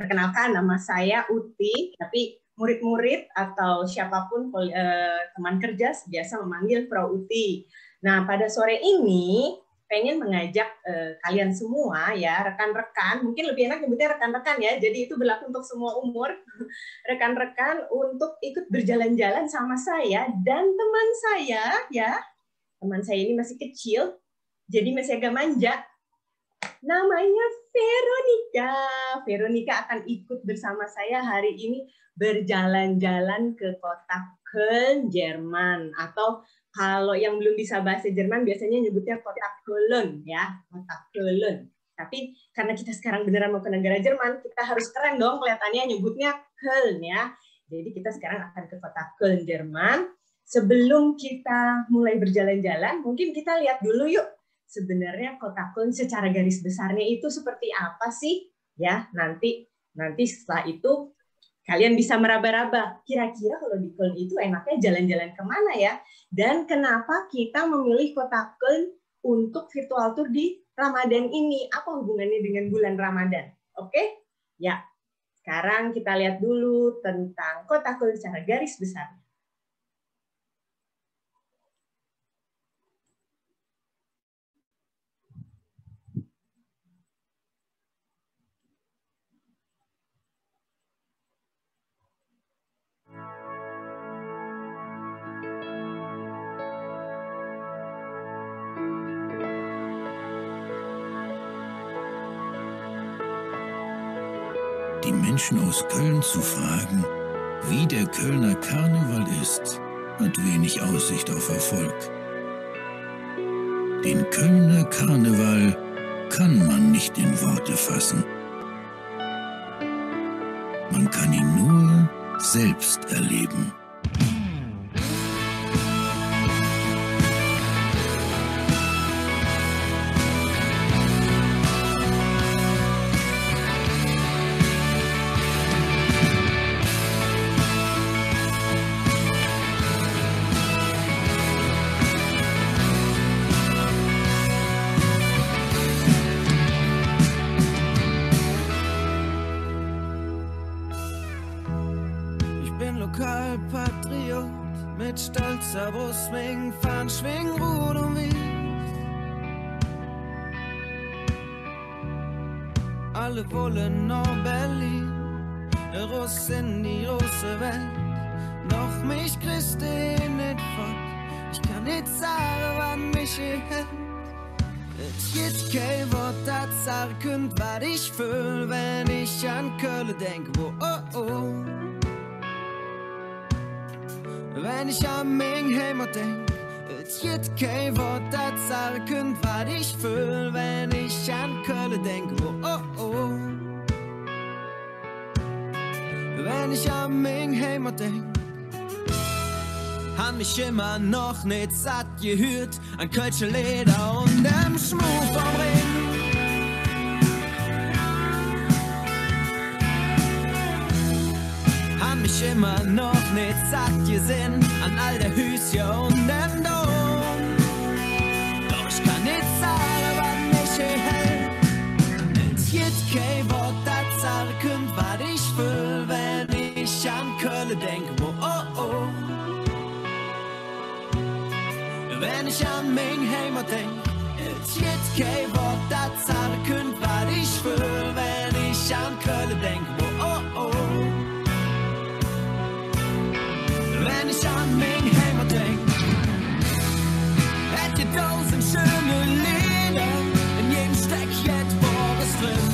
Perkenalkan, nama saya Uti, tapi murid-murid atau siapapun teman kerja biasa memanggil Pro Uti. Nah, pada sore ini pengen mengajak kalian semua ya, rekan-rekan, mungkin lebih enak nyebutnya rekan-rekan ya, jadi itu berlaku untuk semua umur, rekan-rekan untuk ikut berjalan-jalan sama saya dan teman saya ya. Teman saya ini masih kecil, jadi masih agak manja. Namanya Veronica. Veronica akan ikut bersama saya hari ini berjalan-jalan ke kota Köln, Jerman. Atau kalau yang belum bisa bahasa Jerman biasanya nyebutnya kota Köln ya, kota Köln. Tapi karena kita sekarang beneran mau ke negara Jerman, kita harus keren dong kelihatannya nyebutnya Köln ya. Jadi kita sekarang akan ke kota Köln, Jerman. Sebelum kita mulai berjalan-jalan, mungkin kita lihat dulu yuk. Sebenarnya kota Köln secara garis besarnya itu seperti apa sih? Ya, nanti setelah itu kalian bisa meraba-raba. Kira-kira kalau di Köln itu enaknya jalan-jalan kemana ya? Dan kenapa kita memilih kota Köln untuk virtual tour di Ramadan ini? Apa hubungannya dengan bulan Ramadan? Oke? Ya, sekarang kita lihat dulu tentang kota Köln secara garis besar. Die Menschen aus Köln zu fragen, wie der Kölner Karneval ist, hat wenig Aussicht auf Erfolg. Den Kölner Karneval kann man nicht in Worte fassen. Man kann ihn nur selbst erleben. Lokalpatriot mit stolzer Brust, schwing, fahren, schwing, Rot und Wies. Alle wollen nach Berlin, raus in die große Welt. Doch mich kriegst du nicht fort, ich kann nicht sagen, was mich hält. Es gibt kein Wort, das sagen könnt, was ich fühl, wenn ich an Köln denke. Oh, oh, oh. Wenn ich an mein Heimat denk, es gibt kein Wort, das sagen könnt, was ich fühl, wenn ich an Köln denke. Oh, oh, oh. Wenn ich an mein Heimat denk, han mich immer noch nicht satt gehört an Kölsche Leder und dem Schmuck vom Ring. Han mich immer noch nicht satt gesehen an all der Hüsje und dem Dom. Doch ich kann nicht sagen, was mich hält. Es gibt kein Wort, das sagen könnt, was ich fühl, wenn ich an Köln denke. Oh, oh, oh. Wenn ich an mein Heimat denk, es gibt kein Wort, das sagen könnt, was ich fühl, wenn ich an Köln denk. Oh, oh, oh. Wenn ich an mein Heimat denk, hätte tausend schöne Lieder, in jedem steckt was drin.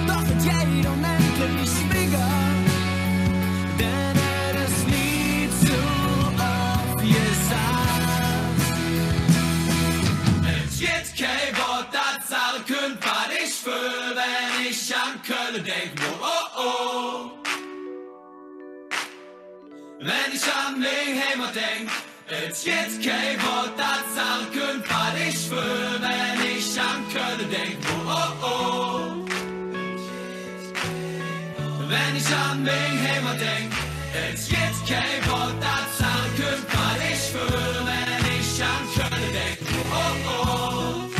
Doch mit jedem unendlich schwieriger, denn es nie zu oft gesagt. Es gibt kein Wort, das sagen könnt, was ich fühl, wenn ich an Köln denk. Oh, oh, oh. Wenn ich an mein Heimat denk, es gibt kein Wort, das sagen könnt, was ich fühl, wenn ich an Köln denk. Oh, oh, oh. Wenn ich an mein Heimat denk, es gibt kein Wort, das sagen könnt, was ich fühl, wenn ich an Köln denk. Oh, oh, oh.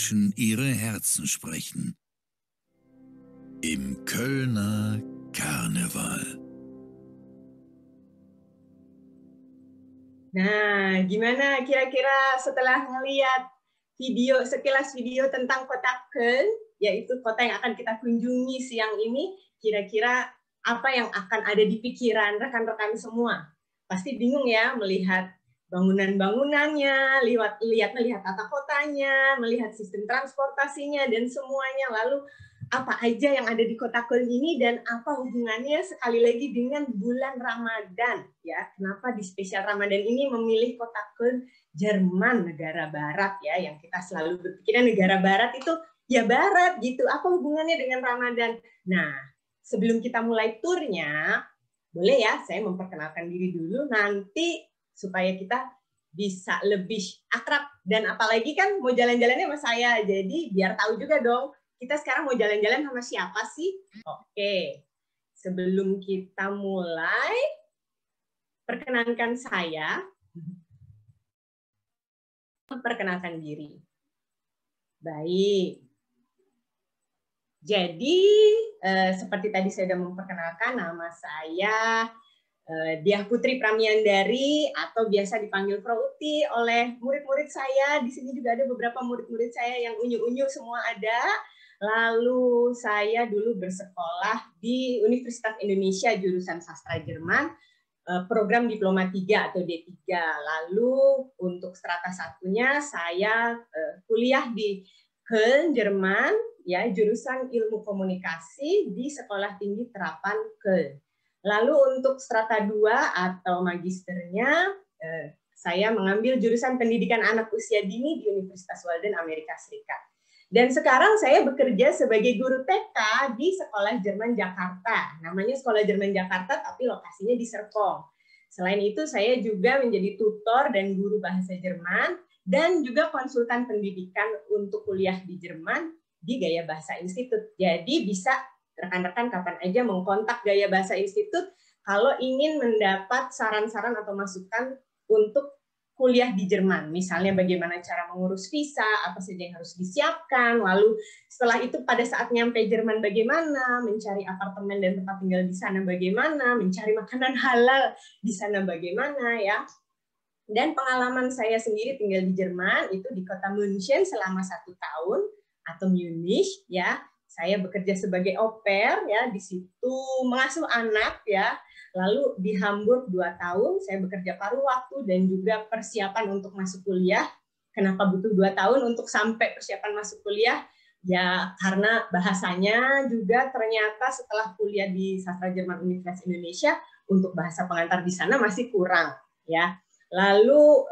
Menschen ihre Herzen sprechen. Im Kölner Karneval. Nah, gimana kira-kira setelah melihat sekilas video tentang kota Köln, yaitu kota yang akan kita kunjungi siang ini, kira-kira apa yang akan ada di pikiran rekan-rekan semua? Pasti bingung ya melihat bangunan-bangunannya, melihat tata kotanya, melihat sistem transportasinya, dan semuanya. Lalu apa aja yang ada di kota Köln ini dan apa hubungannya sekali lagi dengan bulan Ramadan, ya? Kenapa di spesial Ramadan ini memilih kota Köln, Jerman, negara Barat, ya? Yang kita selalu berpikiran negara Barat itu ya Barat gitu. Apa hubungannya dengan Ramadan? Nah, sebelum kita mulai turnya, boleh ya saya memperkenalkan diri dulu nanti supaya kita bisa lebih akrab, dan apalagi kan mau jalan-jalannya sama saya, jadi biar tahu juga dong kita sekarang mau jalan-jalan sama siapa sih? Oke, sebelum kita mulai, perkenalkan saya, memperkenalkan diri. Baik. Jadi, seperti tadi saya sudah memperkenalkan, nama saya Diah Putri Pramiandari, atau biasa dipanggil Pro Uti oleh murid-murid saya. Di sini juga ada beberapa murid-murid saya yang unyu-unyu semua ada. Lalu saya dulu bersekolah di Universitas Indonesia jurusan Sastra Jerman, program Diploma 3 atau D3. Lalu untuk strata satunya saya kuliah di Köln, Jerman, ya, jurusan Ilmu Komunikasi di Sekolah Tinggi Terapan Köln. Lalu untuk strata 2 atau magisternya saya mengambil jurusan Pendidikan Anak Usia Dini di Universitas Walden, Amerika Serikat. Dan sekarang saya bekerja sebagai guru TK di Sekolah Jerman Jakarta. Namanya Sekolah Jerman Jakarta, tapi lokasinya di Serpong. Selain itu, saya juga menjadi tutor dan guru bahasa Jerman, dan juga konsultan pendidikan untuk kuliah di Jerman di Gaya Bahasa Institut. Jadi bisa rekan-rekan kapan aja mengkontak Gaya Bahasa Institut kalau ingin mendapat saran-saran atau masukan untuk kuliah di Jerman, misalnya bagaimana cara mengurus visa, apa saja yang harus disiapkan, lalu setelah itu pada saat nyampe Jerman bagaimana, mencari apartemen dan tempat tinggal di sana bagaimana, mencari makanan halal di sana bagaimana, ya. Dan pengalaman saya sendiri tinggal di Jerman itu di kota München selama 1 tahun atau Munich, ya. Saya bekerja sebagai au pair, ya, di situ mengasuh anak, ya. Lalu di Hamburg 2 tahun, saya bekerja paruh waktu dan juga persiapan untuk masuk kuliah. Kenapa butuh 2 tahun untuk sampai persiapan masuk kuliah? Ya, karena bahasanya juga ternyata setelah kuliah di Sastra Jerman Universitas Indonesia, untuk bahasa pengantar di sana masih kurang, ya. Lalu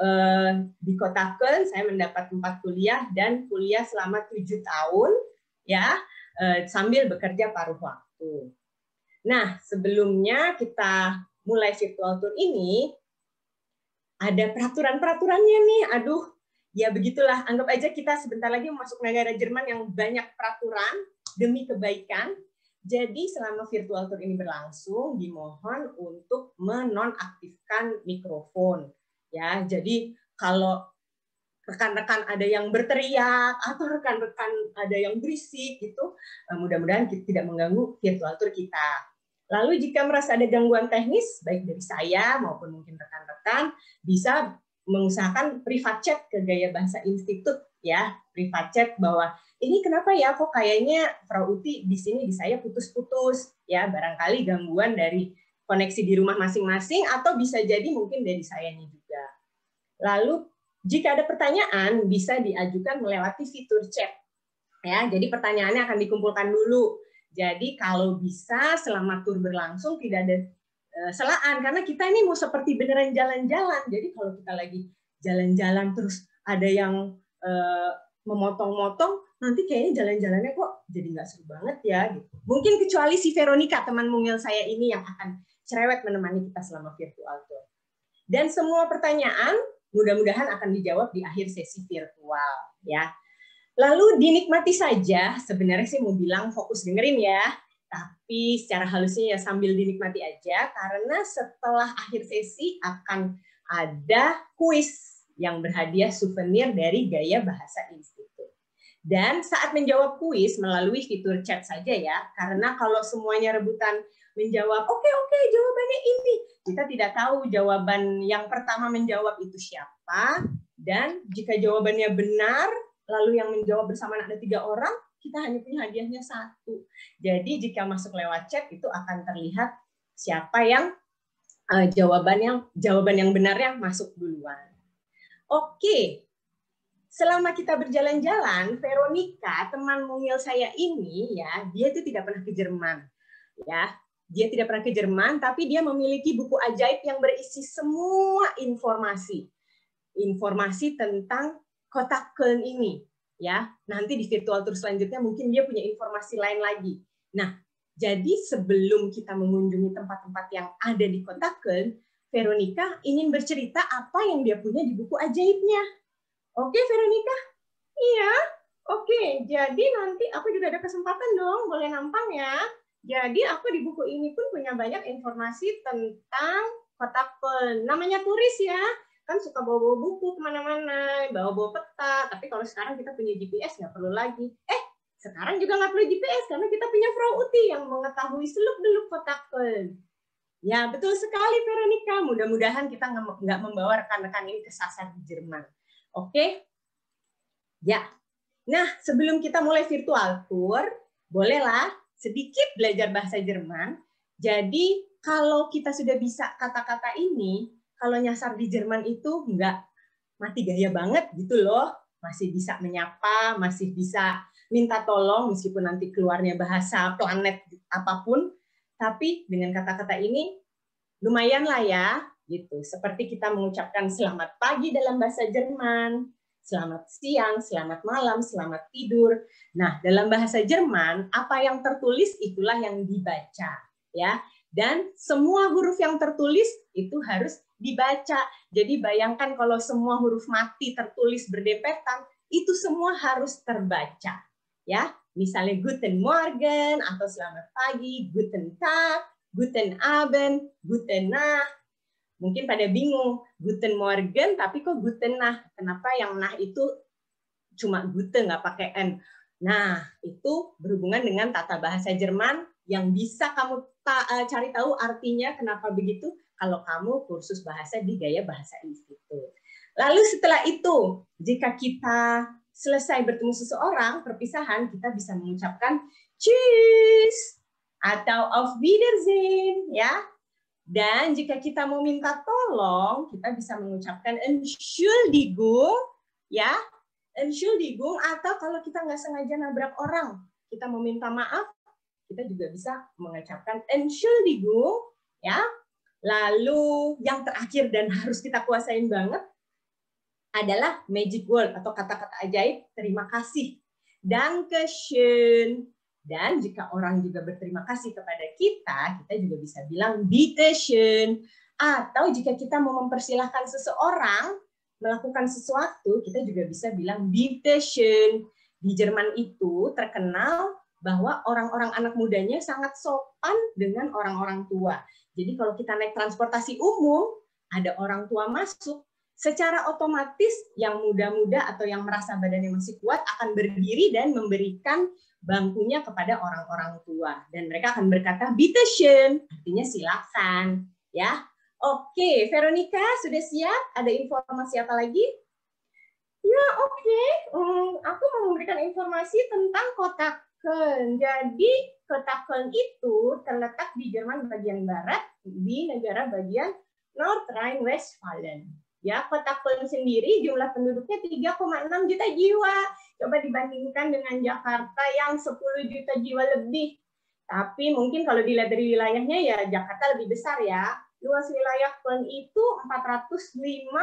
di kota Köln, saya mendapat 4 kuliah dan kuliah selama 7 tahun, ya, sambil bekerja paruh waktu. Nah, sebelumnya kita mulai virtual tour ini, ada peraturan-peraturannya nih. Aduh, ya begitulah. Anggap aja kita sebentar lagi masuk negara Jerman yang banyak peraturan demi kebaikan. Jadi selama virtual tour ini berlangsung, dimohon untuk menonaktifkan mikrofon. Ya, jadi kalau rekan-rekan ada yang berteriak atau rekan-rekan ada yang berisik, gitu, mudah-mudahan tidak mengganggu virtual tour kita. Lalu jika merasa ada gangguan teknis, baik dari saya maupun mungkin rekan-rekan, bisa mengusahakan private chat ke Gaya Bahasa Institut, ya, private chat bahwa ini kenapa ya kok kayaknya Frau Uti di sini di saya putus-putus, ya, barangkali gangguan dari koneksi di rumah masing-masing atau bisa jadi mungkin dari sayanya juga. Lalu jika ada pertanyaan bisa diajukan melewati fitur chat, ya, jadi pertanyaannya akan dikumpulkan dulu. Jadi kalau bisa selama tur berlangsung tidak ada selaan, karena kita ini mau seperti beneran jalan-jalan. Jadi kalau kita lagi jalan-jalan terus ada yang memotong-motong, nanti kayaknya jalan-jalannya kok jadi nggak seru banget ya. Gitu. Mungkin kecuali si Veronica, teman mungil saya ini yang akan cerewet menemani kita selama virtual tour. Dan semua pertanyaan mudah-mudahan akan dijawab di akhir sesi virtual, ya. Lalu dinikmati saja, sebenarnya sih mau bilang fokus dengerin ya, tapi secara halusnya ya sambil dinikmati aja, karena setelah akhir sesi akan ada kuis yang berhadiah souvenir dari Gaya Bahasa Institut. Dan saat menjawab kuis melalui fitur chat saja ya, karena kalau semuanya rebutan menjawab, oke, jawabannya ini. Kita tidak tahu jawaban yang pertama menjawab itu siapa, dan jika jawabannya benar, lalu yang menjawab bersamaan ada 3 orang, kita hanya punya hadiahnya 1. Jadi jika masuk lewat chat itu akan terlihat siapa yang jawaban yang benarnya masuk duluan. Oke. Selama kita berjalan-jalan, Veronica, teman mungil saya ini, ya, dia itu tidak pernah ke Jerman, ya. Dia tidak pernah ke Jerman, tapi dia memiliki buku ajaib yang berisi semua informasi tentang kota Köln ini, ya. Nanti di virtual tour selanjutnya mungkin dia punya informasi lain lagi. Nah, jadi sebelum kita mengunjungi tempat-tempat yang ada di kota Köln, Veronica ingin bercerita apa yang dia punya di buku ajaibnya. Oke, Veronica? Iya, oke. Jadi nanti aku juga ada kesempatan dong, boleh nampang ya. Jadi aku di buku ini pun punya banyak informasi tentang kota Köln. Namanya turis ya, kan suka bawa-bawa buku kemana-mana, bawa-bawa peta. Tapi kalau sekarang kita punya GPS, nggak perlu lagi. Sekarang juga nggak perlu GPS, karena kita punya Frau Uti yang mengetahui seluk-beluk kota Köln. Ya, betul sekali, Veronica. Mudah-mudahan kita nggak membawa rekan-rekan ini kesasar di Jerman. Oke, ya. Nah, sebelum kita mulai virtual tour, bolehlah sedikit belajar bahasa Jerman. Jadi, kalau kita sudah bisa kata-kata ini, kalau nyasar di Jerman itu nggak mati gaya banget gitu loh. Masih bisa menyapa, masih bisa minta tolong, meskipun nanti keluarnya bahasa planet apapun. Tapi dengan kata-kata ini, lumayan lah ya. Gitu. Seperti kita mengucapkan selamat pagi dalam bahasa Jerman, selamat siang, selamat malam, selamat tidur. Nah, dalam bahasa Jerman, apa yang tertulis itulah yang dibaca, ya. Dan semua huruf yang tertulis itu harus dibaca. Jadi bayangkan kalau semua huruf mati tertulis berdempetan, itu semua harus terbaca, ya. Misalnya Guten Morgen atau selamat pagi, Guten Tag, Guten Abend, Guten Nacht. Mungkin pada bingung, Guten Morgen, tapi kok Guten Nacht? Kenapa yang Nacht itu cuma Guten, nggak pakai N? Nah, itu berhubungan dengan tata bahasa Jerman yang bisa kamu cari tahu artinya kenapa begitu kalau kamu kursus bahasa di Gaya Bahasa Institut. Lalu setelah itu, jika kita selesai bertemu seseorang, perpisahan, kita bisa mengucapkan Tschüss atau Auf Wiedersehen, ya. Dan jika kita mau minta tolong, kita bisa mengucapkan Entschuldigung, ya, Entschuldigung. Atau kalau kita nggak sengaja nabrak orang, kita mau minta maaf, kita juga bisa mengucapkan Entschuldigung, ya. Lalu yang terakhir dan harus kita kuasain banget adalah magic word atau kata-kata ajaib terima kasih. Dankeschön. Dan jika orang juga berterima kasih kepada kita, kita juga bisa bilang bitte schön. Atau jika kita mau mempersilahkan seseorang melakukan sesuatu, kita juga bisa bilang bitte schön. Di Jerman itu terkenal bahwa orang-orang anak mudanya sangat sopan dengan orang-orang tua. Jadi kalau kita naik transportasi umum, ada orang tua masuk, secara otomatis yang muda-muda atau yang merasa badannya masih kuat akan berdiri dan memberikan bangkunya kepada orang-orang tua, dan mereka akan berkata bitte schön, artinya silakan, ya. Oke, Veronica sudah siap? Ada informasi apa lagi? Ya, oke. Aku mau memberikan informasi tentang kota Köln. Jadi kota Köln itu terletak di Jerman bagian barat, di negara bagian North Rhine-Westphalen. Ya, kota Köln sendiri jumlah penduduknya 3,6 juta jiwa. Coba dibandingkan dengan Jakarta yang 10 juta jiwa lebih. Tapi mungkin kalau dilihat dari wilayahnya ya Jakarta lebih besar ya. Luas wilayah Köln itu 405,16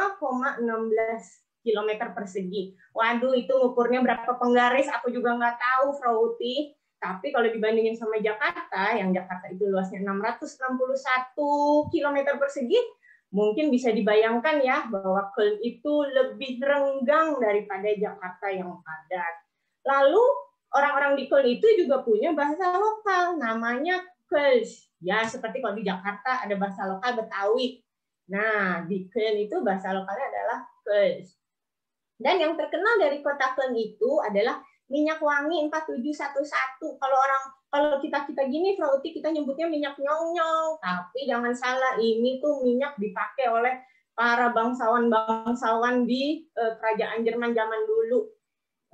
km persegi. Waduh, itu ngukurnya berapa penggaris aku juga nggak tahu, Frau Uti. Tapi kalau dibandingin sama Jakarta, yang Jakarta itu luasnya 661 km persegi, mungkin bisa dibayangkan ya bahwa Köln itu lebih renggang daripada Jakarta yang padat. Lalu orang-orang di Köln itu juga punya bahasa lokal, namanya Kölsch. Ya, seperti kalau di Jakarta ada bahasa lokal Betawi. Nah, di Köln itu bahasa lokalnya adalah Kölsch. Dan yang terkenal dari kota Köln itu adalah minyak wangi 4711. Kalau kita gini, Frau Uti, kita nyebutnya minyak nyong-nyong. Tapi jangan salah, ini tuh minyak dipakai oleh para bangsawan-bangsawan di kerajaan Jerman zaman dulu.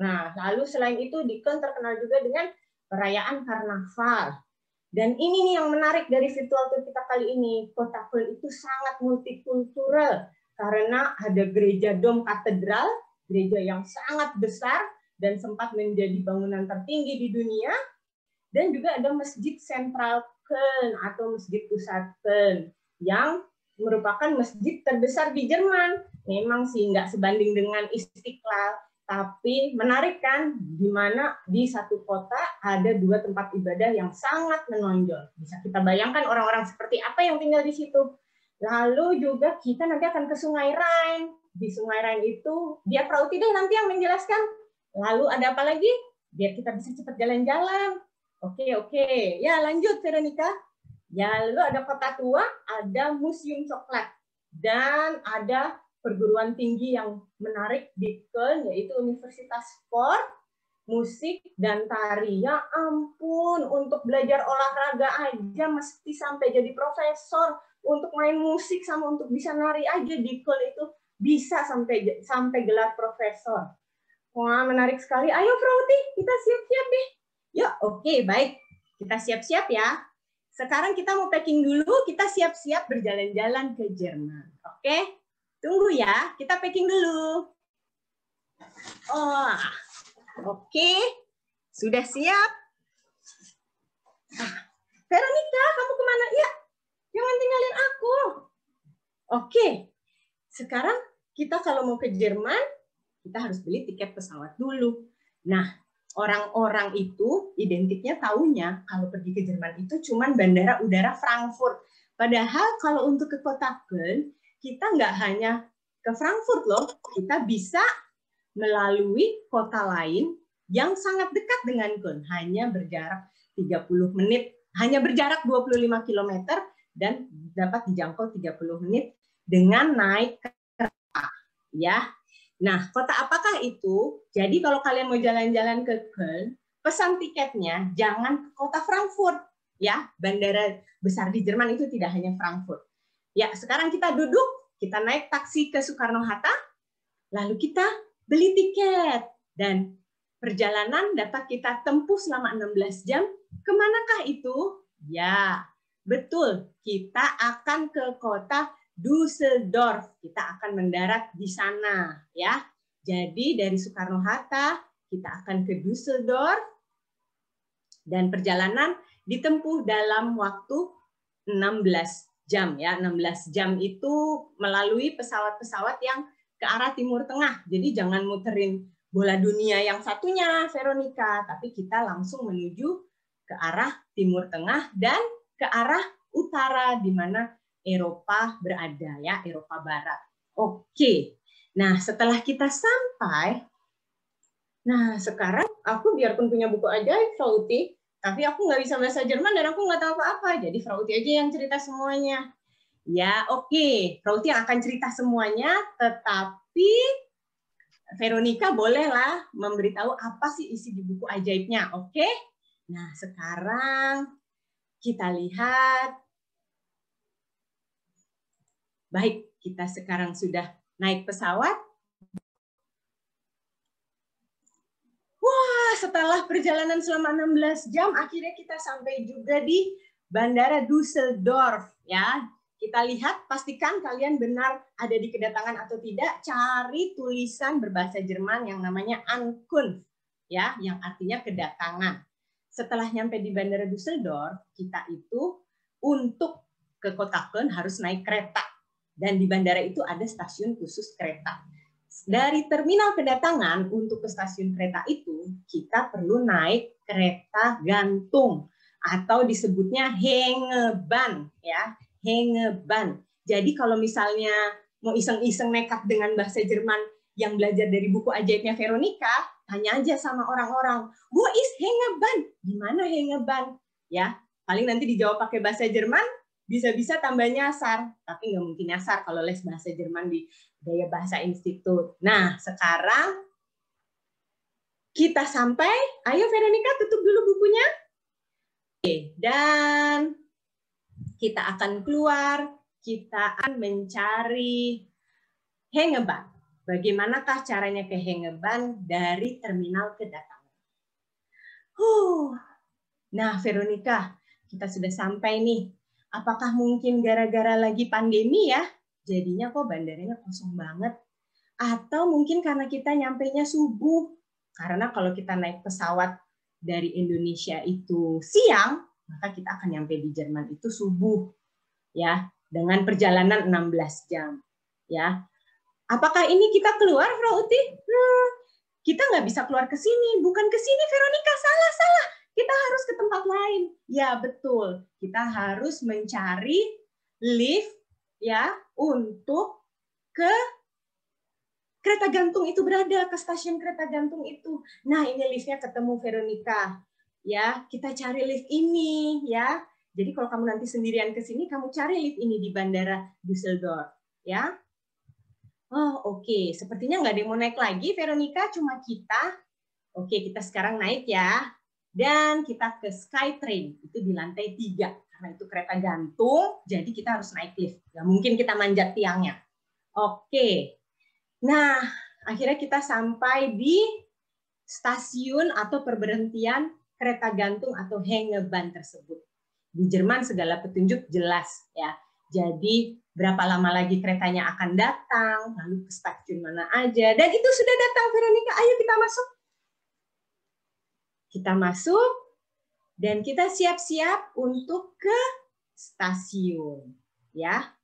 Nah, lalu selain itu di Köln terkenal juga dengan perayaan karnaval. Dan ini nih yang menarik dari virtual tour kita kali ini. Kota Köln itu sangat multikultural karena ada gereja Dom Katedral, gereja yang sangat besar dan sempat menjadi bangunan tertinggi di dunia. Dan juga ada Masjid Sentral Köln atau Masjid Pusat Köln yang merupakan masjid terbesar di Jerman. Memang sih nggak sebanding dengan Istiqlal, tapi menarik kan, di mana di satu kota ada 2 tempat ibadah yang sangat menonjol. Bisa kita bayangkan orang-orang seperti apa yang tinggal di situ. Lalu juga kita nanti akan ke Sungai Rhine. Di Sungai Rhine itu, dia Frau Uti deh nanti yang menjelaskan. Lalu ada apa lagi? Biar kita bisa cepat jalan-jalan. Oke. Ya, lanjut, Veronica. Ya, lalu ada Kota Tua, ada Museum Coklat, dan ada perguruan tinggi yang menarik di Köln, yaitu Universitas Sport, Musik, dan Tari. Ya ampun, untuk belajar olahraga aja mesti sampai jadi profesor. Untuk main musik sama untuk bisa nari aja di Köln itu bisa sampai gelar profesor. Wah, menarik sekali. Ayo, Frau Uti, kita siap-siap deh. Ya, oke, baik. Kita siap-siap ya. Sekarang kita mau packing dulu, kita siap-siap berjalan-jalan ke Jerman. Oke? Tunggu ya, kita packing dulu. Oh, oke. Sudah siap? Veronica, kamu kemana? Ya, jangan tinggalin aku. Oke. Sekarang kita kalau mau ke Jerman, kita harus beli tiket pesawat dulu. Nah, orang-orang itu identiknya taunya kalau pergi ke Jerman itu cuman bandara udara Frankfurt. Padahal kalau untuk ke kota Köln, kita nggak hanya ke Frankfurt loh, kita bisa melalui kota lain yang sangat dekat dengan Köln, hanya berjarak 30 menit, hanya berjarak 25 km dan dapat dijangkau 30 menit dengan naik kereta. Ya. Nah, kota apakah itu? Jadi kalau kalian mau jalan-jalan ke Köln, pesan tiketnya jangan ke kota Frankfurt. Ya, bandara besar di Jerman itu tidak hanya Frankfurt. Ya, sekarang kita duduk, kita naik taksi ke Soekarno-Hatta, lalu kita beli tiket. Dan perjalanan dapat kita tempuh selama 16 jam. Kemanakah itu? Ya, betul. Kita akan ke kota Düsseldorf. Kita akan mendarat di sana, ya. Jadi dari Soekarno-Hatta kita akan ke Düsseldorf dan perjalanan ditempuh dalam waktu 16 jam, ya. 16 jam itu melalui pesawat-pesawat yang ke arah Timur Tengah. Jadi jangan muterin bola dunia yang satunya, Veronica, tapi kita langsung menuju ke arah Timur Tengah dan ke arah utara di mana Eropa berada, ya, Eropa Barat. Oke. Nah, setelah kita sampai, nah sekarang aku biarpun punya buku ajaib, Frau Uti, tapi aku nggak bisa bahasa Jerman dan aku nggak tahu apa-apa. Jadi Frau Uti aja yang cerita semuanya. Ya, oke. Frau Uti yang akan cerita semuanya, tetapi Veronica bolehlah memberitahu apa sih isi di buku ajaibnya, oke? Nah, sekarang kita lihat. Baik, kita sekarang sudah naik pesawat. Wah, setelah perjalanan selama 16 jam, akhirnya kita sampai juga di Bandara Düsseldorf. Ya, kita lihat, pastikan kalian benar ada di kedatangan atau tidak. Cari tulisan berbahasa Jerman yang namanya Ankunft, ya, yang artinya kedatangan. Setelah nyampe di Bandara Düsseldorf, kita itu untuk ke kota Köln harus naik kereta. Dan di bandara itu ada stasiun khusus kereta. Dari terminal kedatangan untuk ke stasiun kereta itu, kita perlu naik kereta gantung atau disebutnya Hängebahn, ya, Hängebahn. Jadi kalau misalnya mau iseng-iseng nekat dengan bahasa Jerman yang belajar dari buku ajaibnya Veronica, tanya aja sama orang-orang, "Wo ist Hängebahn?" Gimana Hängebahn? Ya, paling nanti dijawab pakai bahasa Jerman. Bisa-bisa tambah nyasar, tapi nggak mungkin nyasar kalau les bahasa Jerman di Gaya Bahasa Institut. Nah, sekarang kita sampai, ayo Veronica tutup dulu bukunya. Oke, dan kita akan keluar, kita akan mencari Hengebaan. Bagaimanakah caranya ke Hengebaan dari terminal kedatangan? Nah, Veronica, kita sudah sampai nih. Apakah mungkin gara-gara lagi pandemi ya? Jadinya kok bandaranya kosong banget? Atau mungkin karena kita nyampainya subuh? Karena kalau kita naik pesawat dari Indonesia itu siang, maka kita akan nyampe di Jerman itu subuh. Ya, dengan perjalanan 16 jam. Ya. Apakah ini kita keluar, Frau Uti? Kita nggak bisa keluar ke sini. Bukan ke sini, Veronica. Salah. Kita harus ke tempat lain. Ya, betul. Kita harus mencari lift ya untuk ke kereta gantung itu berada, ke stasiun kereta gantung itu. Nah, ini liftnya ketemu Veronica. Ya, kita cari lift ini ya. Jadi kalau kamu nanti sendirian ke sini, kamu cari lift ini di Bandara Düsseldorf, ya. Oh, oke. Sepertinya nggak ada yang mau naik lagi, Veronica, cuma kita. Oke, kita sekarang naik ya. Dan kita ke Skytrain, itu di lantai 3. Karena itu kereta gantung, jadi kita harus naik lift. Nggak mungkin kita manjat tiangnya. Oke. Nah, akhirnya kita sampai di stasiun atau perberhentian kereta gantung atau Hengebaan tersebut. Di Jerman segala petunjuk jelas ya. Jadi berapa lama lagi keretanya akan datang, lalu ke stasiun mana aja. Dan itu sudah datang, Veronica. Ayo kita masuk. Kita masuk dan kita siap-siap untuk ke stasiun. Ya.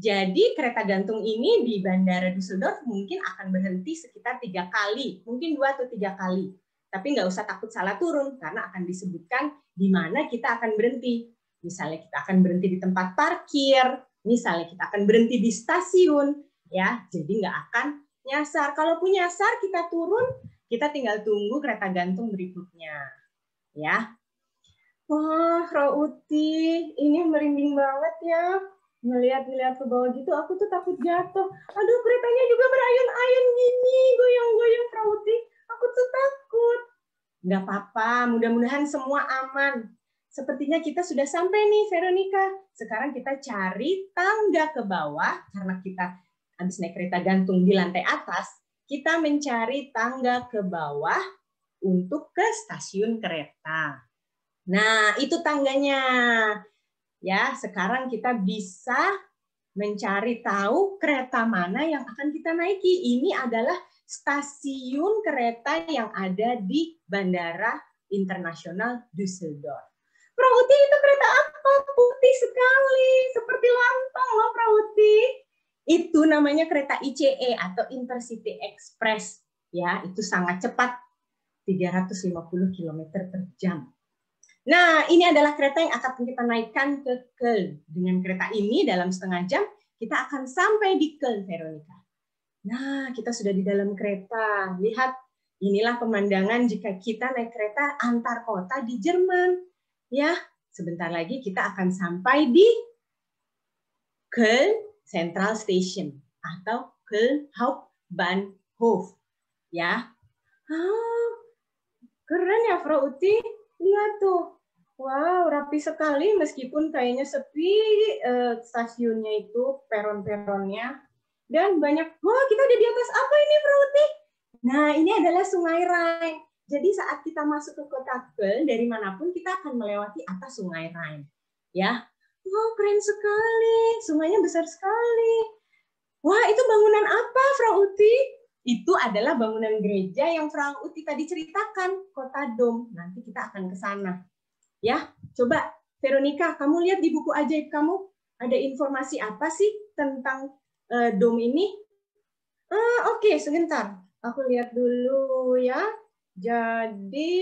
Jadi kereta gantung ini di Bandara Düsseldorf mungkin akan berhenti sekitar 3 kali, mungkin 2 atau 3 kali. Tapi nggak usah takut salah turun, karena akan disebutkan di mana kita akan berhenti. Misalnya kita akan berhenti di tempat parkir, misalnya kita akan berhenti di stasiun, ya. Jadi nggak akan nyasar. Kalaupun nyasar kita turun, kita tinggal tunggu kereta gantung berikutnya, ya. Wah, Frau Uti, ini merinding banget ya. Ngelihat ke bawah gitu, aku tuh takut jatuh. Aduh, keretanya juga berayun-ayun gini, goyang-goyang, Frau Uti. Aku tuh takut. Nggak apa-apa, mudah-mudahan semua aman. Sepertinya kita sudah sampai nih, Veronica. Sekarang kita cari tangga ke bawah, karena kita habis naik kereta gantung di lantai atas, kita mencari tangga ke bawah untuk ke stasiun kereta. Nah, itu tangganya. Ya, sekarang kita bisa mencari tahu kereta mana yang akan kita naiki. Ini adalah stasiun kereta yang ada di Bandara Internasional Düsseldorf. Frau Uti, itu kereta apa? Putih sekali, seperti lantang loh, Frau Uti. Itu namanya kereta ICE atau Intercity Express. Ya, itu sangat cepat, 350 km per jam. Nah, ini adalah kereta yang akan kita naikkan ke Köln. Dengan kereta ini dalam setengah jam kita akan sampai di Köln, Veronica. Nah, kita sudah di dalam kereta. Lihat, inilah pemandangan jika kita naik kereta antar kota di Jerman. Ya, sebentar lagi kita akan sampai di Köln Central Station atau Köln Hauptbahnhof. Ya, keren ya, Frau Uti. Lihat tuh, wow, rapi sekali meskipun kayaknya sepi stasiunnya itu, peron-peronnya. Dan banyak, wah kita ada di atas apa ini, Frau Uti? Nah, ini adalah Sungai Rhein. Jadi saat kita masuk ke kota Köln, dari manapun kita akan melewati atas Sungai Rhein. Ya, wow keren sekali, sungainya besar sekali. Wah, itu bangunan apa, Frau Uti? Itu adalah bangunan gereja yang Frau Uti tadi ceritakan, Kota Dom. Nanti kita akan ke sana. Ya, coba Veronica, kamu lihat di buku ajaib kamu, ada informasi apa sih tentang Dom ini? Oke, sebentar. Aku lihat dulu ya. Jadi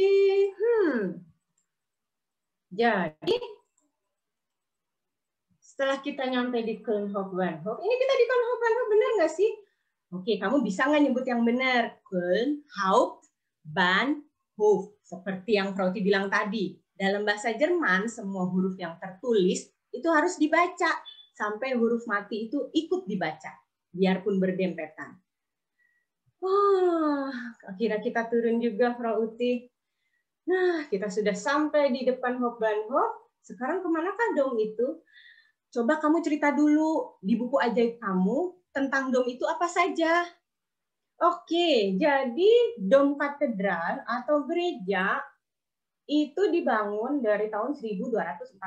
setelah kita nyampe di Köln Hauptbahnhof, ini kita di Köln Hauptbahnhof, benar nggak sih? Oke, kamu bisa nggak nyebut yang benar? Köln Hauptbahnhof. Seperti yang Frauti bilang tadi. Dalam bahasa Jerman, semua huruf yang tertulis itu harus dibaca. Sampai huruf mati itu ikut dibaca. Biarpun berdempetan. Wah, akhirnya kita turun juga, Frau Uti. Nah, kita sudah sampai di depan Hauptbahnhof. Sekarang kemanakah dom itu? Coba kamu cerita dulu di buku ajaib kamu tentang dom itu apa saja. Oke, jadi dom katedral atau gereja itu dibangun dari tahun 1248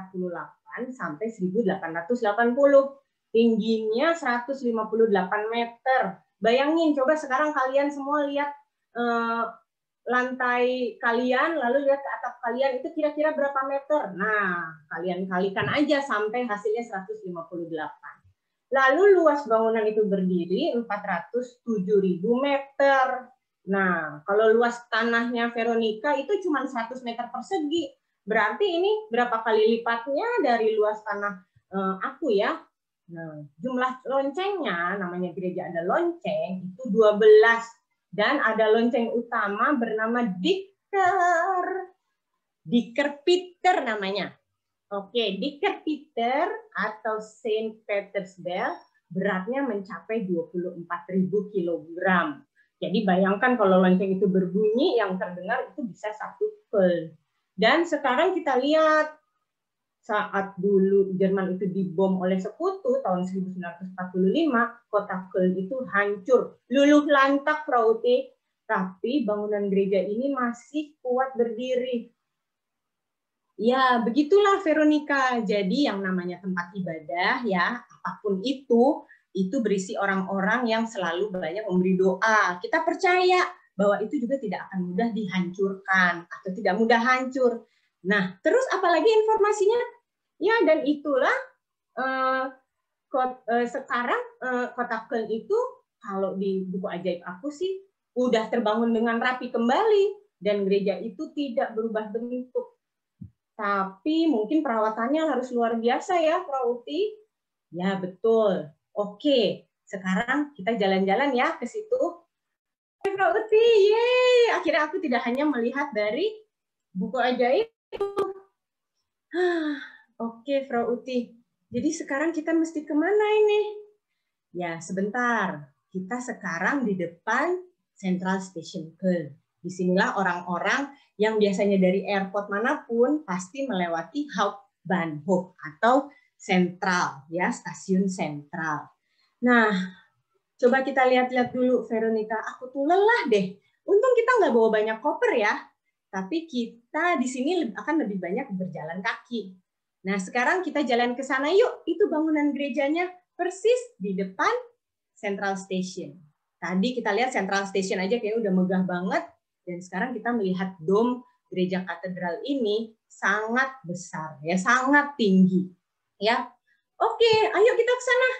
sampai 1880. Tingginya 158 meter. Bayangin, coba sekarang kalian semua lihat lantai kalian, lalu lihat ke atap kalian, itu kira-kira berapa meter? Nah, kalian kalikan aja sampai hasilnya 158. Lalu luas bangunan itu berdiri 407.000 meter. Nah, kalau luas tanahnya Veronica itu cuma 100 meter persegi. Berarti ini berapa kali lipatnya dari luas tanah aku ya. Nah, jumlah loncengnya, namanya gereja ada lonceng, itu 12. Dan ada lonceng utama bernama Dicker. Dicker Peter namanya. Oke, Dicker Peter atau Saint Peter's Bell beratnya mencapai 24.000 kilogram. Jadi bayangkan kalau lonceng itu berbunyi, yang terdengar itu bisa 1 Köln. Dan sekarang kita lihat, saat dulu Jerman itu dibom oleh sekutu tahun 1945, kota Köln itu hancur, luluh lantak, Frau Uti. Tapi bangunan gereja ini masih kuat berdiri. Ya, begitulah Veronica. Jadi yang namanya tempat ibadah ya, apapun itu berisi orang-orang yang selalu banyak memberi doa. Kita percaya bahwa itu juga tidak akan mudah dihancurkan atau tidak mudah hancur. Nah, terus apalagi informasinya? Ya, dan itulah sekarang kota Köln itu kalau di buku ajaib aku sih udah terbangun dengan rapi kembali dan gereja itu tidak berubah bentuk. Tapi mungkin perawatannya harus luar biasa ya, Frau Uti. Ya, betul. Oke, sekarang kita jalan-jalan ya ke situ. Frau Uti, yeay! Akhirnya aku tidak hanya melihat dari buku ajaib. Oke, Frau Uti. Jadi sekarang kita mesti kemana ini? Ya, sebentar. Kita sekarang di depan Central Station Köln. Disinilah orang-orang yang biasanya dari airport manapun pasti melewati Hauptbahnhof atau sentral, ya, stasiun sentral. Nah, coba kita lihat-lihat dulu, Veronica. Aku tuh lelah deh. Untung kita nggak bawa banyak koper ya. Tapi kita di sini akan lebih banyak berjalan kaki. Nah, sekarang kita jalan ke sana yuk. Itu bangunan gerejanya persis di depan Central Station. Tadi kita lihat Central Station aja kayaknya udah megah banget. Dan sekarang kita melihat dom gereja katedral ini sangat besar, ya, sangat tinggi. Ya, oke, ayo kita ke sana.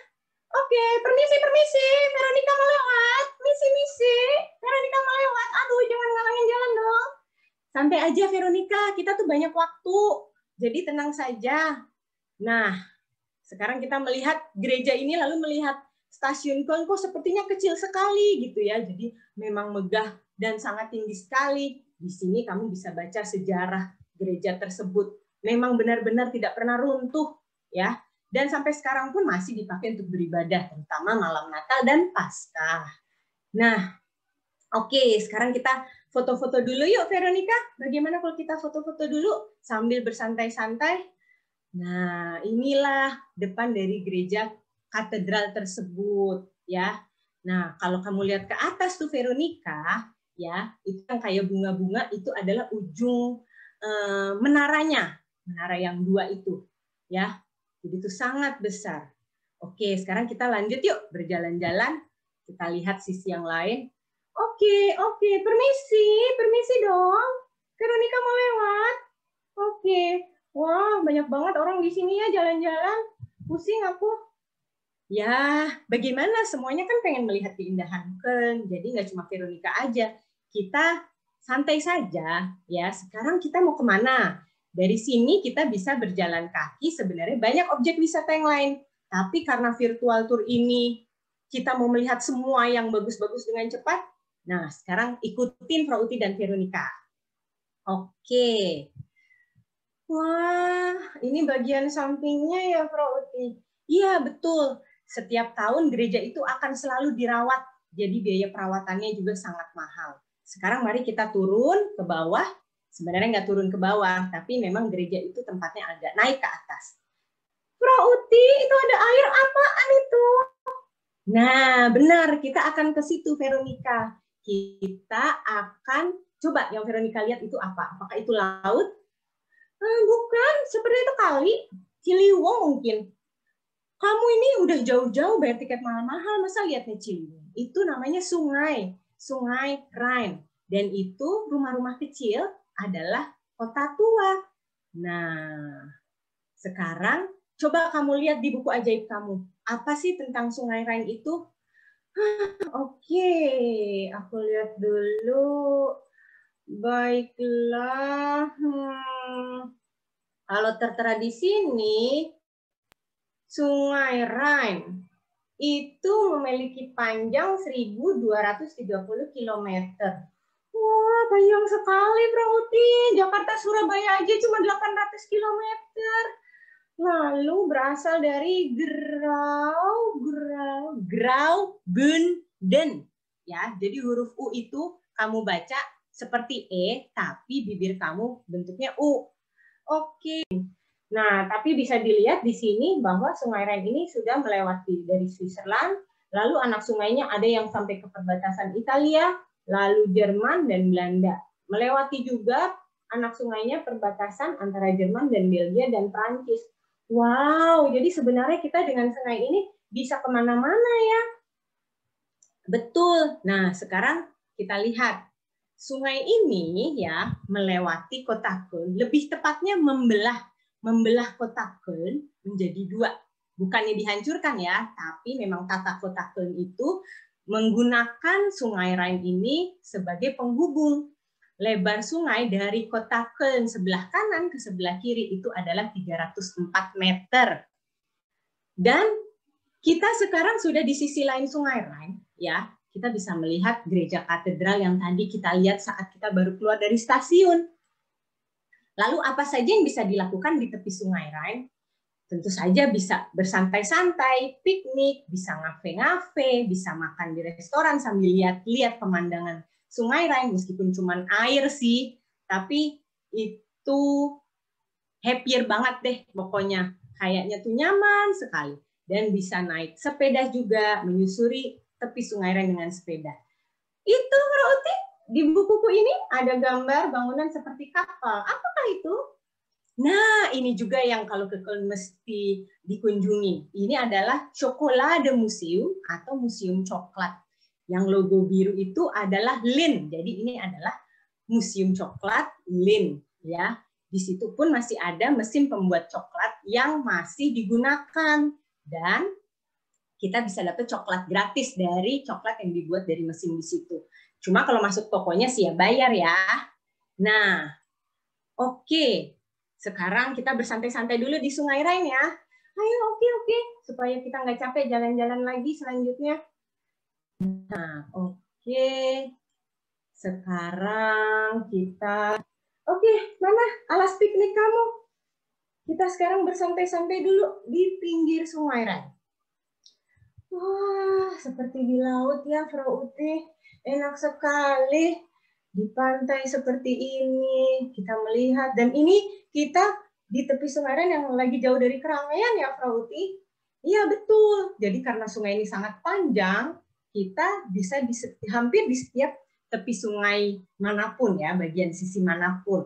Oke, permisi, Veronica mau lewat. Misi, Veronica mau lewat. Aduh, jangan ngalangin jalan dong. Santai aja, Veronica, kita tuh banyak waktu. Jadi tenang saja. Nah, sekarang kita melihat gereja ini lalu melihat stasiun Köln kok sepertinya kecil sekali gitu ya. Jadi memang megah dan sangat tinggi sekali. Di sini kamu bisa baca sejarah gereja tersebut. Memang benar-benar tidak pernah runtuh ya. Dan sampai sekarang pun masih dipakai untuk beribadah, terutama malam Natal dan Paskah. Nah, oke, sekarang kita foto-foto dulu yuk, Veronica. Bagaimana kalau kita foto-foto dulu sambil bersantai-santai? Nah, inilah depan dari gereja katedral tersebut, ya. Nah, kalau kamu lihat ke atas tuh, Veronica, ya, itu yang kayak bunga-bunga itu adalah ujung menaranya, menara yang 2 itu, ya. Jadi itu sangat besar. Oke, sekarang kita lanjut yuk berjalan-jalan. Kita lihat sisi yang lain. Oke, permisi dong. Veronica mau lewat. Oke, wah banyak banget orang di sini ya jalan-jalan. Pusing aku. Ya, bagaimana? Semuanya kan pengen melihat keindahan Köln. Jadi nggak cuma Veronica aja. Kita santai saja ya. Sekarang kita mau kemana? Dari sini kita bisa berjalan kaki, sebenarnya banyak objek wisata yang lain. Tapi karena virtual tour ini kita mau melihat semua yang bagus-bagus dengan cepat, nah sekarang ikutin Frau Uti dan Veronica. Oke. Wah, ini bagian sampingnya ya Frau Uti. Iya, betul. Setiap tahun gereja itu akan selalu dirawat jadi biaya perawatannya juga sangat mahal. Sekarang mari kita turun ke bawah. Sebenarnya nggak turun ke bawah, tapi memang gereja itu tempatnya agak naik ke atas. Pro Uti, itu ada air apaan itu? Nah, benar, kita akan ke situ, Veronica. Kita akan, coba yang Veronica lihat itu apa? Apakah itu laut? Bukan, sebenarnya itu kali. Ciliwung mungkin. Kamu ini udah jauh-jauh bayar tiket mahal-mahal, masa lihatnya Ciliwung? Itu namanya sungai, Sungai Rhine. Dan itu rumah-rumah kecil adalah kota tua. Nah, sekarang coba kamu lihat di buku ajaib kamu. Apa sih tentang Sungai Rhine itu? Oke, aku lihat dulu. Baiklah. Kalau tertera di sini, Sungai Rhine itu memiliki panjang 1.230 km. Wah, panjang sekali, Bro Uti. Jakarta Surabaya aja cuma 800 km. Lalu berasal dari Graubünden. Ya, jadi huruf U itu kamu baca seperti E, tapi bibir kamu bentuknya U. Oke. Nah, tapi bisa dilihat di sini bahwa Sungai Rhine ini sudah melewati dari Switzerland, lalu anak sungainya ada yang sampai ke perbatasan Italia, lalu Jerman dan Belanda. Melewati juga anak sungainya perbatasan antara Jerman dan Belgia dan Prancis. Wow, jadi sebenarnya kita dengan sungai ini bisa kemana-mana ya. Betul. Nah, sekarang kita lihat. Sungai ini ya melewati kota Köln, lebih tepatnya membelah kota Köln menjadi dua. Bukannya dihancurkan ya, tapi memang tata kota Köln itu menggunakan Sungai Rhine ini sebagai penghubung. Lebar sungai dari kota Köln sebelah kanan ke sebelah kiri itu adalah 304 meter. Dan kita sekarang sudah di sisi lain Sungai Rhine, ya. Kita bisa melihat gereja katedral yang tadi kita lihat saat kita baru keluar dari stasiun. Lalu apa saja yang bisa dilakukan di tepi Sungai Rhine? Tentu saja bisa bersantai-santai, piknik, bisa ngafe-ngafe, bisa makan di restoran sambil lihat-lihat pemandangan Sungai Rhine, meskipun cuma air sih, tapi itu happier banget deh pokoknya. Kayaknya tuh nyaman sekali. Dan bisa naik sepeda juga, menyusuri tepi Sungai Rhine dengan sepeda. Itu, Bro Uti, di buku-buku ini ada gambar bangunan seperti kapal. Apakah itu? Nah, ini juga yang kalau ke Köln mesti dikunjungi. Ini adalah Schokolade Museum atau Museum Coklat. Yang logo biru itu adalah Lindt. Jadi ini adalah Museum Coklat Lindt. Ya, di situ pun masih ada mesin pembuat coklat yang masih digunakan. Dan kita bisa dapat coklat gratis dari coklat yang dibuat dari mesin di situ. Cuma kalau masuk tokonya sih ya bayar ya. Nah, oke. Sekarang kita bersantai-santai dulu di Sungai Rhine ya. Ayo, oke. Supaya kita nggak capek jalan-jalan lagi selanjutnya. Nah, oke. Sekarang kita... Oke, mana alas piknik kamu? Kita sekarang bersantai-santai dulu di pinggir Sungai Rhine. Wah, seperti di laut ya, Bro Uti. Enak sekali di pantai seperti ini. Kita melihat. Dan ini kita di tepi Sungai Rhine yang lagi jauh dari keramaian ya, Bro Uti. Iya, betul. Jadi karena sungai ini sangat panjang, kita bisa hampir di setiap tepi sungai manapun ya, bagian sisi manapun.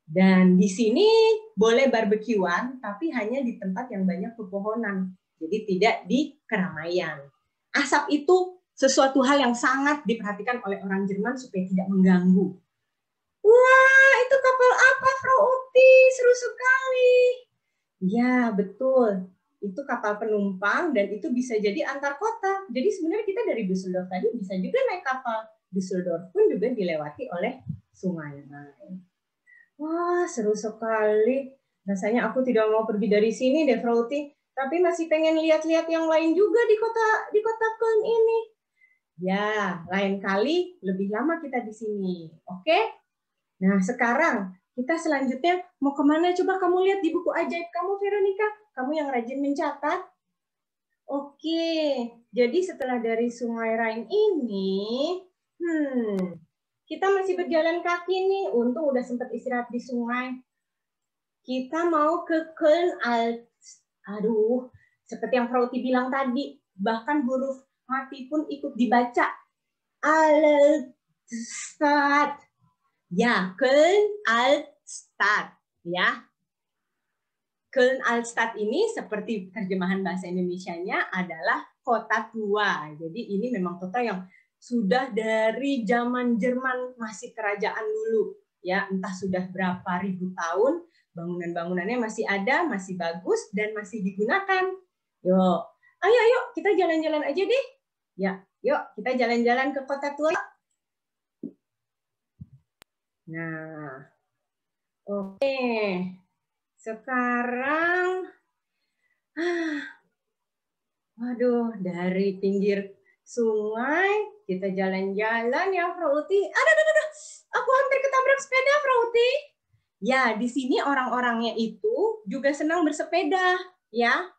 Dan di sini boleh barbekyuan, tapi hanya di tempat yang banyak pepohonan. Jadi tidak di keramaian. Asap itu sesuatu hal yang sangat diperhatikan oleh orang Jerman supaya tidak mengganggu. Wah, itu kapal apa, Bro Uti? Seru sekali. Ya, betul. Itu kapal penumpang dan itu bisa jadi antar kota. Jadi sebenarnya kita dari Düsseldorf tadi bisa juga naik kapal. Düsseldorf pun juga dilewati oleh Sungai Rhine. Wah, seru sekali. Rasanya aku tidak mau pergi dari sini deh, Bro Uti. Tapi masih pengen lihat-lihat yang lain juga di kota Köln ini. Ya, lain kali lebih lama kita di sini. Oke? Nah, sekarang kita selanjutnya mau kemana? Coba kamu lihat di buku ajaib kamu, Veronica. Kamu yang rajin mencatat. Oke, jadi setelah dari Sungai Rhine ini, kita masih berjalan kaki nih. Untung udah sempat istirahat di sungai. Kita mau ke Köln-Altstadt. Aduh, seperti yang Frauti bilang tadi, bahkan huruf mati pun ikut dibaca. Altstadt. Ya, Köln-Altstadt. Ya. Köln-Altstadt ini seperti terjemahan bahasa Indonesianya adalah kota tua. Jadi ini memang kota yang sudah dari zaman Jerman masih kerajaan dulu. Ya, entah sudah berapa ribu tahun, bangunan-bangunannya masih ada, masih bagus, dan masih digunakan. Yuk, ayo kita jalan-jalan aja deh. Ya, yuk kita jalan-jalan ke kota tua. Nah, oke. Sekarang, waduh, dari pinggir sungai, kita jalan-jalan ya, Frauti. Aduh, aku hampir ketabrak sepeda, Frauti. Ya, di sini orang-orangnya itu juga senang bersepeda, ya.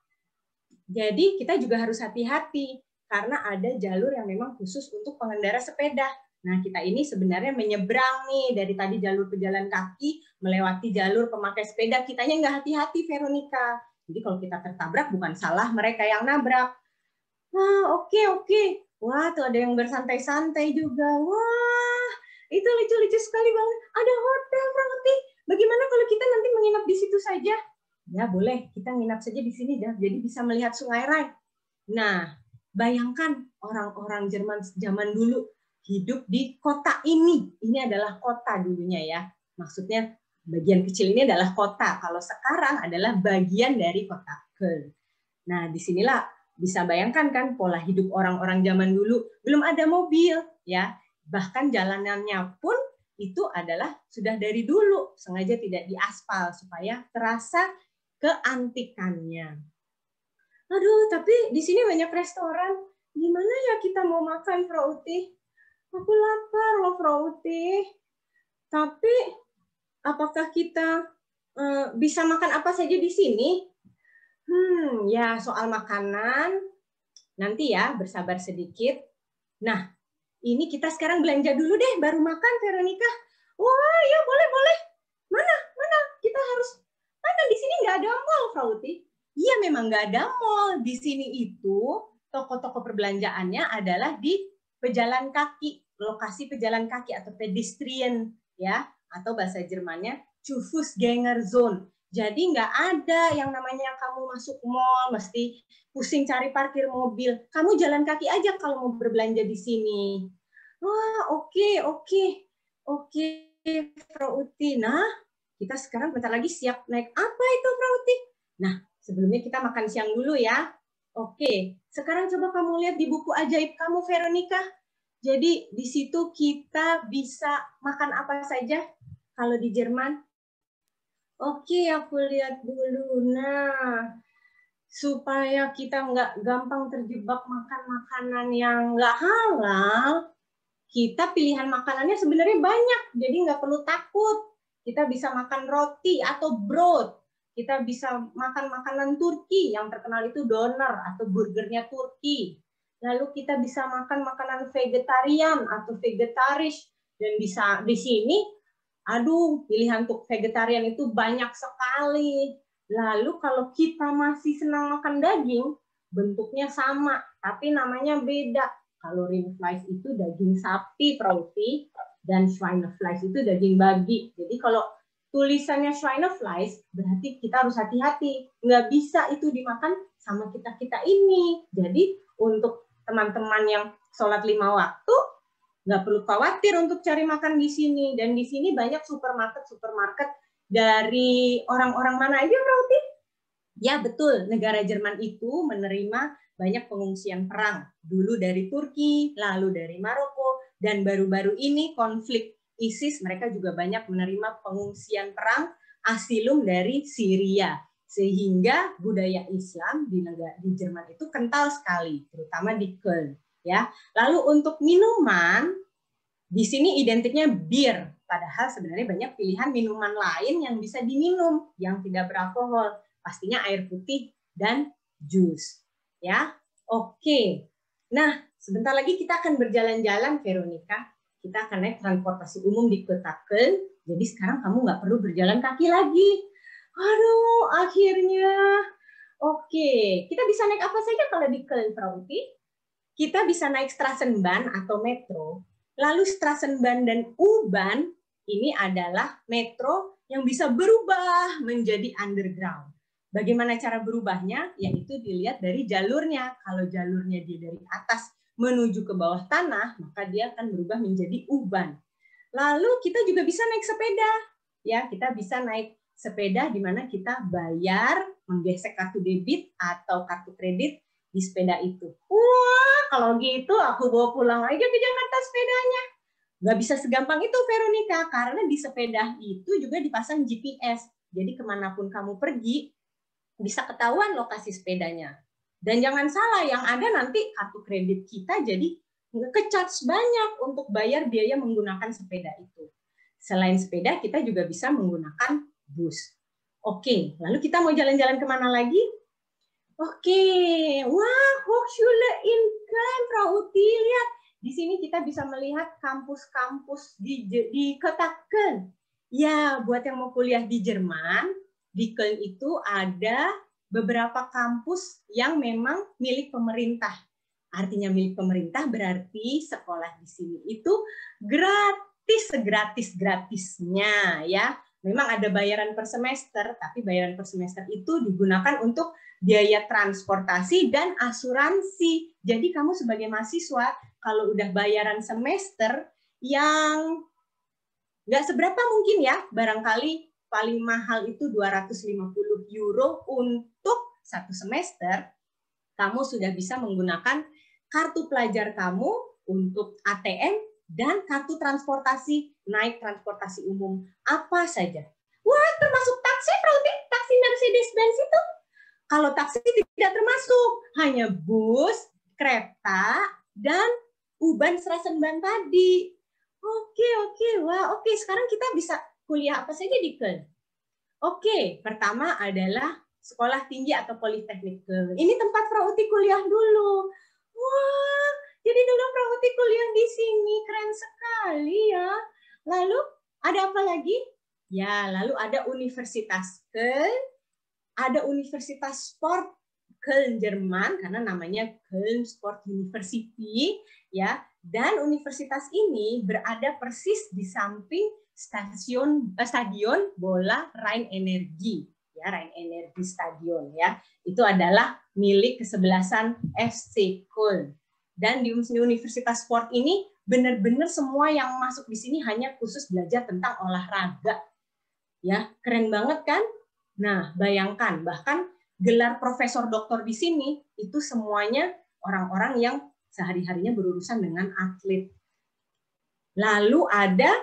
Jadi kita juga harus hati-hati, karena ada jalur yang memang khusus untuk pengendara sepeda. Nah, kita ini sebenarnya menyeberang nih dari tadi jalur pejalan kaki, melewati jalur pemakai sepeda. Kitanya nggak hati-hati, Veronica. Jadi kalau kita tertabrak, bukan salah mereka yang nabrak. Oke. Wah, tuh ada yang bersantai-santai juga. Wah, itu lucu-lucu sekali banget. Ada hotel, Frauti. Bagaimana kalau kita nanti menginap di situ saja? Ya, boleh. Kita nginap saja di sini, jadi bisa melihat Sungai Rhine. Nah, bayangkan orang-orang Jerman zaman dulu hidup di kota ini. Ini adalah kota dulunya ya. Maksudnya bagian kecil ini adalah kota. Kalau sekarang adalah bagian dari kota Köln. Nah, disinilah bisa bayangkan kan pola hidup orang-orang zaman dulu. Belum ada mobil ya. Bahkan jalanannya pun itu adalah sudah dari dulu. Sengaja tidak diaspal supaya terasa keantikannya. Aduh, tapi di sini banyak restoran. Gimana ya kita mau makan, Frauti? Aku lapar loh, Frauti. Tapi apakah kita bisa makan apa saja di sini? Ya soal makanan nanti ya, bersabar sedikit. Nah, ini kita sekarang belanja dulu deh, baru makan, Veronica. Wah, ya boleh. Mana? Kita harus mana? Di sini nggak ada mall, Frauti. Iya, memang nggak ada mall. Di sini itu toko-toko perbelanjaannya adalah di pejalan kaki, lokasi pejalan kaki atau pedestrian ya, atau bahasa Jermannya Fußgängerzone. Jadi nggak ada yang namanya kamu masuk mall mesti pusing cari parkir mobil. Kamu jalan kaki aja kalau mau berbelanja di sini. Wah, oke, Frauti. Nah, kita sekarang bentar lagi siap naik apa itu, Frauti? Nah, sebelumnya kita makan siang dulu ya. Oke, sekarang coba kamu lihat di buku ajaib kamu, Veronica. Jadi di situ kita bisa makan apa saja kalau di Jerman. Oke, aku lihat dulu. Nah, supaya kita nggak gampang terjebak makan makanan yang nggak halal, kita pilihan makanannya sebenarnya banyak. Jadi nggak perlu takut. Kita bisa makan roti atau brot. Kita bisa makan makanan Turki, yang terkenal itu doner atau burgernya Turki. Lalu kita bisa makan makanan vegetarian atau vegetaris. Dan bisa di sini, pilihan untuk vegetarian itu banyak sekali. Lalu kalau kita masih senang makan daging, bentuknya sama, tapi namanya beda. Kalau Rindfleisch itu daging sapi, Frauti, dan Schweinefleisch itu daging babi. Jadi kalau tulisannya Schweinefleisch, berarti kita harus hati-hati. Nggak bisa itu dimakan sama kita-kita ini. Jadi untuk teman-teman yang sholat 5 waktu, nggak perlu khawatir untuk cari makan di sini. Dan di sini banyak supermarket dari orang-orang mana aja, Frauti? Ya, betul. Negara Jerman itu menerima banyak pengungsian perang. Dulu dari Turki, lalu dari Maroko, dan baru-baru ini konflik ISIS, mereka juga banyak menerima pengungsian perang asilum dari Syria. Sehingga budaya Islam di Jerman itu kental sekali, terutama di Köln. Ya. Lalu untuk minuman, di sini identiknya bir. Padahal sebenarnya banyak pilihan minuman lain yang bisa diminum, yang tidak beralkohol. Pastinya air putih dan jus. Ya, oke. Nah, sebentar lagi kita akan berjalan-jalan, Veronica. Kita akan naik transportasi umum di Kota Köln. Jadi sekarang kamu nggak perlu berjalan kaki lagi. Aduh, akhirnya. Oke, kita bisa naik apa saja kalau di Köln, Frau Uti? Kita bisa naik Straßenbahn atau metro. Lalu Straßenbahn dan U-Bahn ini adalah metro yang bisa berubah menjadi underground. Bagaimana cara berubahnya? Yaitu dilihat dari jalurnya. Kalau jalurnya dia dari atas menuju ke bawah tanah, maka dia akan berubah menjadi U-Bahn. Lalu kita juga bisa naik sepeda. Ya, kita bisa naik sepeda di mana kita bayar, menggesek kartu debit atau kartu kredit di sepeda itu. Wah, kalau gitu aku bawa pulang aja ke Jakarta sepedanya. Nggak bisa segampang itu, Veronica, karena di sepeda itu juga dipasang GPS. Jadi kemanapun kamu pergi, bisa ketahuan lokasi sepedanya. Dan jangan salah, yang ada nanti kartu kredit kita jadi nge-charge banyak untuk bayar biaya menggunakan sepeda itu. Selain sepeda, kita juga bisa menggunakan bus. Oke, lalu kita mau jalan-jalan kemana lagi? Oke, wah, Hochschule in Köln, Frau Uti, lihat. Di sini kita bisa melihat kampus-kampus di Kota Köln. Ya, buat yang mau kuliah di Jerman, di Köln itu ada beberapa kampus yang memang milik pemerintah. Artinya milik pemerintah berarti sekolah di sini itu gratis, segratis-gratisnya ya. Memang ada bayaran per semester, tapi bayaran per semester itu digunakan untuk biaya transportasi dan asuransi. Jadi kamu sebagai mahasiswa, kalau udah bayaran semester yang nggak seberapa mungkin ya, barangkali paling mahal itu 250 euro untuk satu semester, kamu sudah bisa menggunakan kartu pelajar kamu untuk ATM dan kartu transportasi, naik transportasi umum apa saja. Wah, termasuk taksi, Frauti, taksi Mercedes-Benz itu. Kalau taksi tidak termasuk, hanya bus, kereta, dan U-Bahn Straßenbahn tadi. Oke, wah, oke. Sekarang kita bisa kuliah apa saja di Köln? Oke, pertama adalah sekolah tinggi atau politeknik Köln. Ini tempat Frau Uti kuliah dulu. Wah, jadi dulu Frau Uti kuliah di sini, keren sekali ya. Lalu ada apa lagi? Ya, lalu ada Universitas Köln, ada Universitas Sport Köln Jerman karena namanya Köln Sport University ya, dan universitas ini berada persis di samping stadion bola Rhein Energy ya, Rhein Energy Stadion ya. Itu adalah milik kesebelasan FC Köln. Dan di Universitas Sport ini benar-benar semua yang masuk di sini hanya khusus belajar tentang olahraga. Ya, keren banget kan? Nah, bayangkan bahkan gelar profesor doktor di sini itu semuanya orang-orang yang sehari-harinya berurusan dengan atlet. Lalu ada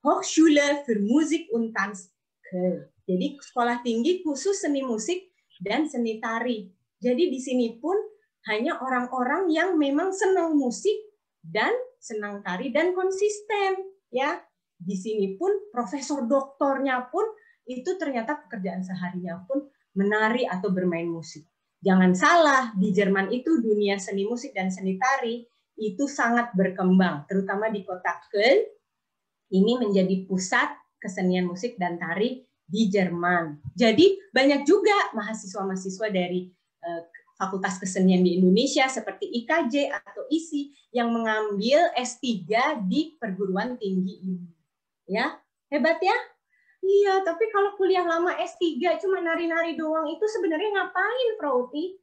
Hochschule für Musik und Tanz Köln. Jadi sekolah tinggi khusus seni musik dan seni tari. Jadi di sini pun hanya orang-orang yang memang senang musik dan senang tari dan konsisten ya. Di sini pun profesor doktornya pun itu ternyata pekerjaan seharinya pun menari atau bermain musik. Jangan salah, di Jerman itu dunia seni musik dan seni tari itu sangat berkembang, terutama di kota Köln. Ini menjadi pusat kesenian musik dan tari di Jerman. Jadi banyak juga mahasiswa-mahasiswa dari Fakultas Kesenian di Indonesia seperti IKJ atau ISI yang mengambil S3 di perguruan tinggi ini. Ya, hebat ya? Iya, tapi kalau kuliah lama S3 cuma nari-nari doang itu sebenarnya ngapain, Frauti?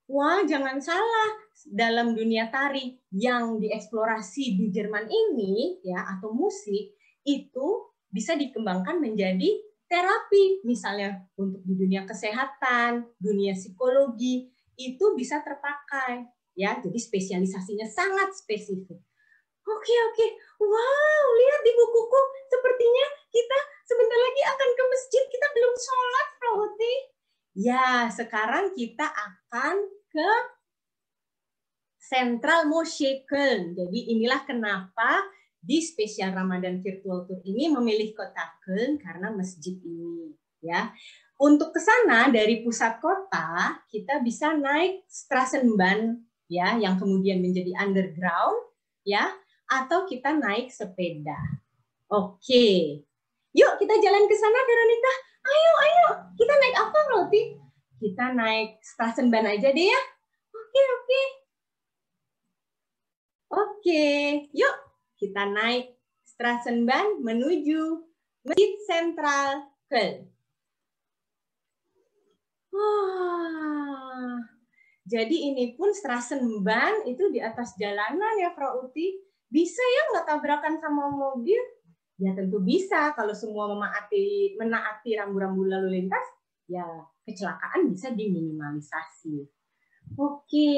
Wah, jangan salah. Dalam dunia tari yang dieksplorasi di Jerman ini ya atau musik itu bisa dikembangkan menjadi terapi, misalnya untuk di dunia kesehatan, dunia psikologi itu bisa terpakai ya. Jadi spesialisasinya sangat spesifik. Oke. Wow, lihat di bukuku sepertinya kita sebentar lagi akan ke masjid. Kita belum sholat, Frau Uti. Ya, sekarang kita akan ke Central Mosque Köln. Jadi inilah kenapa di spesial Ramadan Virtual Tour ini memilih kota Köln karena masjid ini. Ya, Untuk ke sana dari pusat kota, kita bisa naik Straßenbahn ya, yang kemudian menjadi underground ya, atau kita naik sepeda. Oke. Yuk kita jalan ke sana, Veronica. Ayo, kita naik apa, Roti? Kita naik Straßenbahn aja deh ya. Oke, yuk kita naik Straßenbahn menuju Masjid Sentral Köln. Wah, jadi ini pun Straßenbahn itu di atas jalanan ya, Frau Uti. Bisa ya nggak tabrakan sama mobil? Ya tentu bisa kalau semua menaati rambu-rambu lalu lintas, ya kecelakaan bisa diminimalisasi. Oke.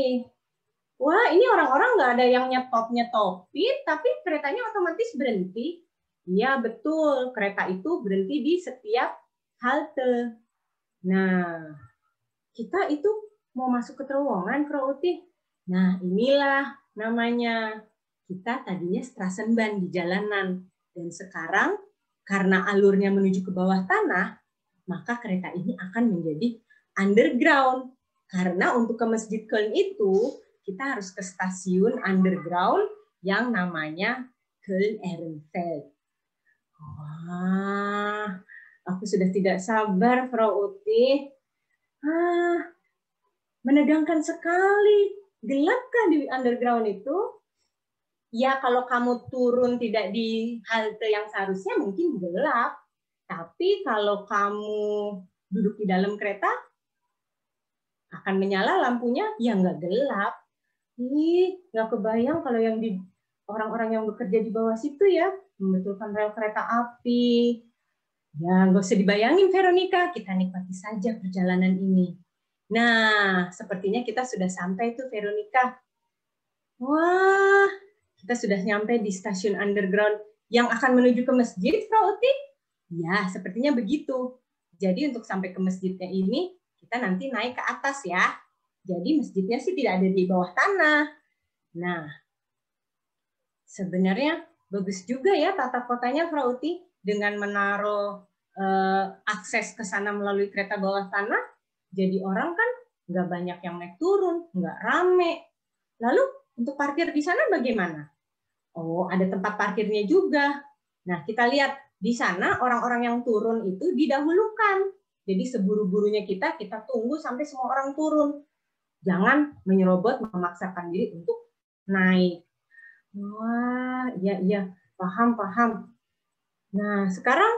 Wah, ini orang-orang nggak ada yang nyetopin, tapi keretanya otomatis berhenti. Iya, betul. Kereta itu berhenti di setiap halte. Nah, kita itu mau masuk ke terowongan, Frau Uti. Nah, inilah namanya. Kita tadinya Straßenbahn di jalanan. Dan sekarang, karena alurnya menuju ke bawah tanah, maka kereta ini akan menjadi underground. Karena untuk ke Masjid Köln itu, kita harus ke stasiun underground yang namanya Köln-Ehrenfeld. Wah, aku sudah tidak sabar, Frau Uti. Menegangkan sekali. Gelapkah di underground itu? Ya, kalau kamu turun tidak di halte yang seharusnya mungkin gelap. Tapi kalau kamu duduk di dalam kereta, akan menyala lampunya, ya nggak gelap. Ih, nggak kebayang kalau yang di orang-orang yang bekerja di bawah situ ya, membetulkan rel kereta api. Ya, nggak usah dibayangin, Veronica. Kita nikmati saja perjalanan ini. Nah, sepertinya kita sudah sampai tuh, Veronica. Wah, kita sudah nyampe di stasiun underground yang akan menuju ke masjid, Frau Uti. Ya, sepertinya begitu. Jadi untuk sampai ke masjidnya ini, kita nanti naik ke atas ya. Jadi masjidnya sih tidak ada di bawah tanah. Nah, sebenarnya bagus juga ya tata kotanya, Frau Uti, dengan menaruh akses ke sana melalui kereta bawah tanah. Jadi orang kan nggak banyak yang naik turun, nggak rame. Lalu untuk parkir di sana bagaimana? Oh, ada tempat parkirnya juga. Nah, kita lihat di sana orang-orang yang turun itu didahulukan. Jadi seburu-burunya kita tunggu sampai semua orang turun. Jangan menyerobot, memaksakan diri untuk naik. Wah, iya, paham. Nah, sekarang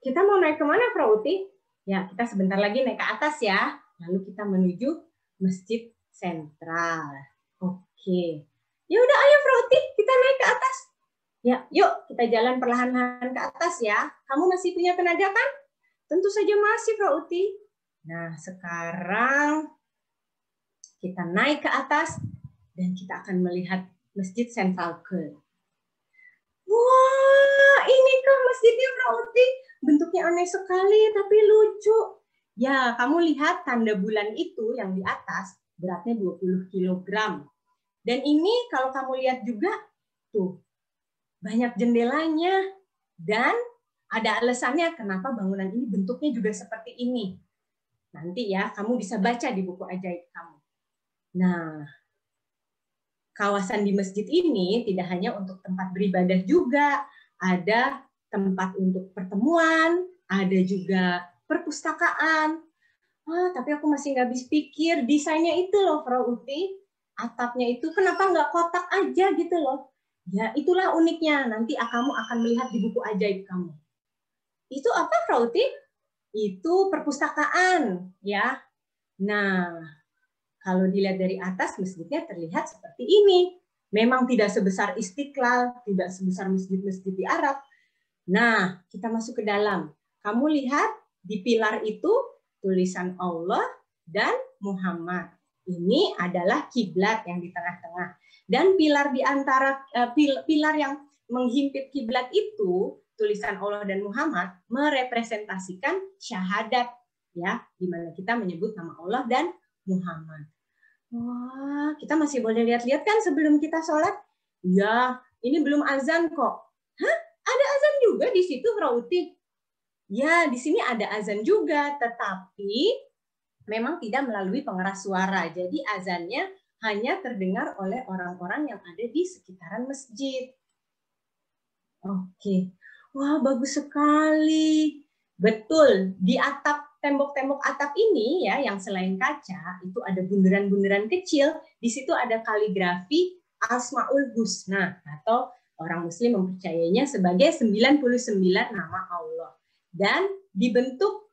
kita mau naik kemana, Frau Uti? Ya, kita sebentar lagi naik ke atas ya. Lalu kita menuju Masjid Sentral. Oke. Ya udah, ayo Frau Uti, kita naik ke atas. Ya, yuk kita jalan perlahan-lahan ke atas ya. Kamu masih punya tenaga kan? Tentu saja masih, Frau Uti. Nah, sekarang kita naik ke atas dan kita akan melihat Masjid Sentral Köln. Wah, ini kah masjidnya, Frau Uti? Bentuknya aneh sekali, tapi lucu. Ya, kamu lihat tanda bulan itu yang di atas, beratnya 20 kg. Dan ini kalau kamu lihat juga, tuh, banyak jendelanya. Dan ada alasannya kenapa bangunan ini bentuknya juga seperti ini. Nanti ya, kamu bisa baca di buku ajaib kamu. Nah, kawasan di masjid ini tidak hanya untuk tempat beribadah juga, ada tempat untuk pertemuan, ada juga perpustakaan. Tapi aku masih nggak habis pikir, desainnya itu loh, Frau Uti. Atapnya itu kenapa nggak kotak aja gitu loh. Ya, itulah uniknya. Nanti kamu akan melihat di buku ajaib kamu. Itu apa, Frau Uti? Itu perpustakaan, ya. Nah, kalau dilihat dari atas, masjidnya terlihat seperti ini. Memang tidak sebesar Istiqlal, tidak sebesar masjid-masjid di Arab. Nah, kita masuk ke dalam. Kamu lihat di pilar itu tulisan Allah dan Muhammad. Ini adalah kiblat yang di tengah-tengah. Dan pilar di antara pilar yang menghimpit kiblat itu, tulisan Allah dan Muhammad merepresentasikan syahadat, ya, di mana kita menyebut nama Allah dan Muhammad. Wah, kita masih boleh lihat-lihat kan sebelum kita sholat? Ya, ini belum azan kok. Hah? Ada azan juga di situ, Frau Uti? Ya, di sini ada azan juga, tetapi memang tidak melalui pengeras suara. Jadi azannya hanya terdengar oleh orang-orang yang ada di sekitaran masjid. Oke. Wah, bagus sekali. Betul, di atap tembok-tembok atap ini ya, yang selain kaca, itu ada bundaran-bundaran kecil. Di situ ada kaligrafi Asmaul Husna, atau orang muslim mempercayainya sebagai 99 nama Allah. Dan dibentuk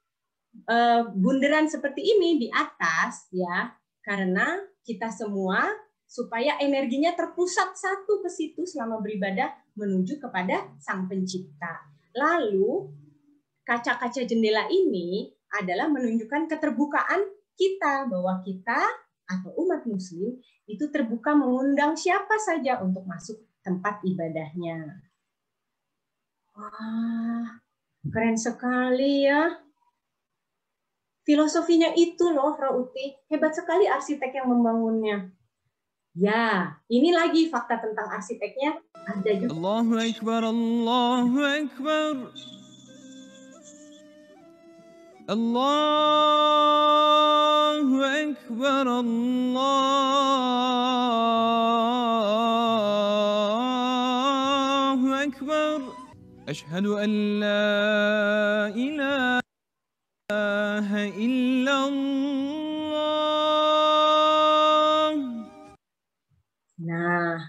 bundaran seperti ini di atas ya, karena kita semua supaya energinya terpusat satu ke situ selama beribadah menuju kepada Sang Pencipta. Lalu kaca-kaca jendela ini adalah menunjukkan keterbukaan kita, bahwa kita atau umat muslim itu terbuka mengundang siapa saja untuk masuk tempat ibadahnya. Wah, keren sekali ya. Filosofinya itu loh, Rauti. Hebat sekali arsitek yang membangunnya. Ya, ini lagi fakta tentang arsiteknya. Ada juga. Allahu Akbar, Allahu Akbar. Allahu Akbar, Allahu Akbar. Asyhadu an la ilaha illallah. Nah,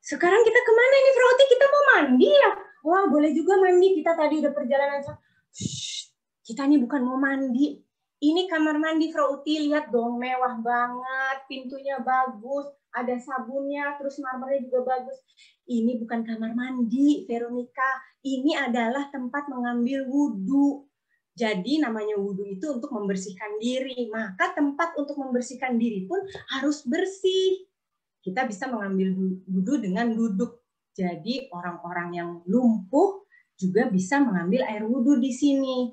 sekarang kita kemana nih, Frauti? Kita mau mandi ya? Wah, boleh juga mandi. Kita tadi udah perjalanan. Shh, kita nih bukan mau mandi. Ini kamar mandi, Frauti. Lihat dong, mewah banget. Pintunya bagus. Ada sabunnya, terus marmernya juga bagus. Ini bukan kamar mandi, Veronica. Ini adalah tempat mengambil wudhu. Jadi namanya wudhu itu untuk membersihkan diri. Maka tempat untuk membersihkan diri pun harus bersih. Kita bisa mengambil wudhu dengan duduk. Jadi orang-orang yang lumpuh juga bisa mengambil air wudhu di sini.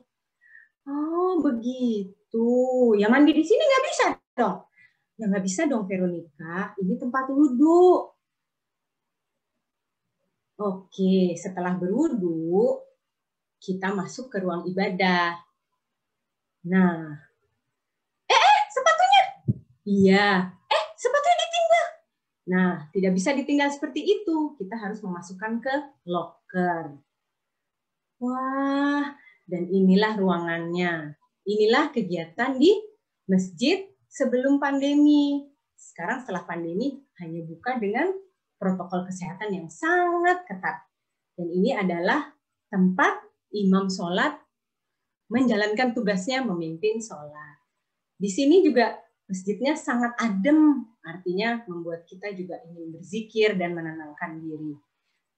Oh, begitu. Ya mandi di sini nggak bisa dong. Ya nggak bisa dong, Veronica. Ini tempat wudhu. Oke, setelah berwudhu, kita masuk ke ruang ibadah. Nah, sepatunya. Iya, sepatunya ditinggal. Nah, tidak bisa ditinggal seperti itu. Kita harus memasukkan ke loker. Wah, dan inilah ruangannya. Inilah kegiatan di masjid sebelum pandemi. Sekarang setelah pandemi hanya buka dengan protokol kesehatan yang sangat ketat. Dan ini adalah tempat imam sholat menjalankan tugasnya memimpin sholat. Di sini juga masjidnya sangat adem, artinya membuat kita juga ingin berzikir dan menenangkan diri.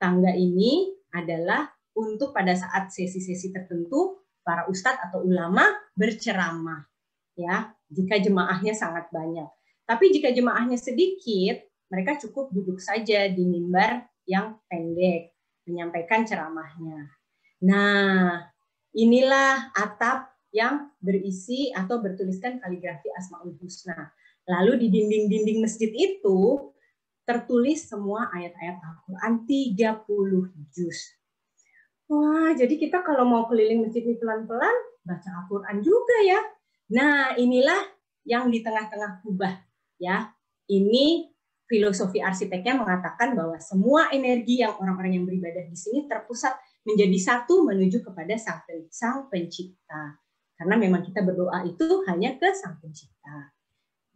Tangga ini adalah untuk pada saat sesi-sesi tertentu para ustadz atau ulama berceramah, ya, jika jemaahnya sangat banyak. Tapi jika jemaahnya sedikit, mereka cukup duduk saja di mimbar yang pendek menyampaikan ceramahnya. Nah, inilah atap yang berisi atau bertuliskan kaligrafi Asmaul Husna. Lalu di dinding-dinding masjid itu tertulis semua ayat-ayat Al-Quran 30 juz. Wah, jadi kita kalau mau keliling masjid ini pelan-pelan, baca Al-Quran juga ya. Nah, inilah yang di tengah-tengah kubah. Ya, ini filosofi arsiteknya mengatakan bahwa semua energi yang orang-orang yang beribadah di sini terpusat menjadi satu menuju kepada Sang Pencipta. Karena memang kita berdoa itu hanya ke Sang Pencipta.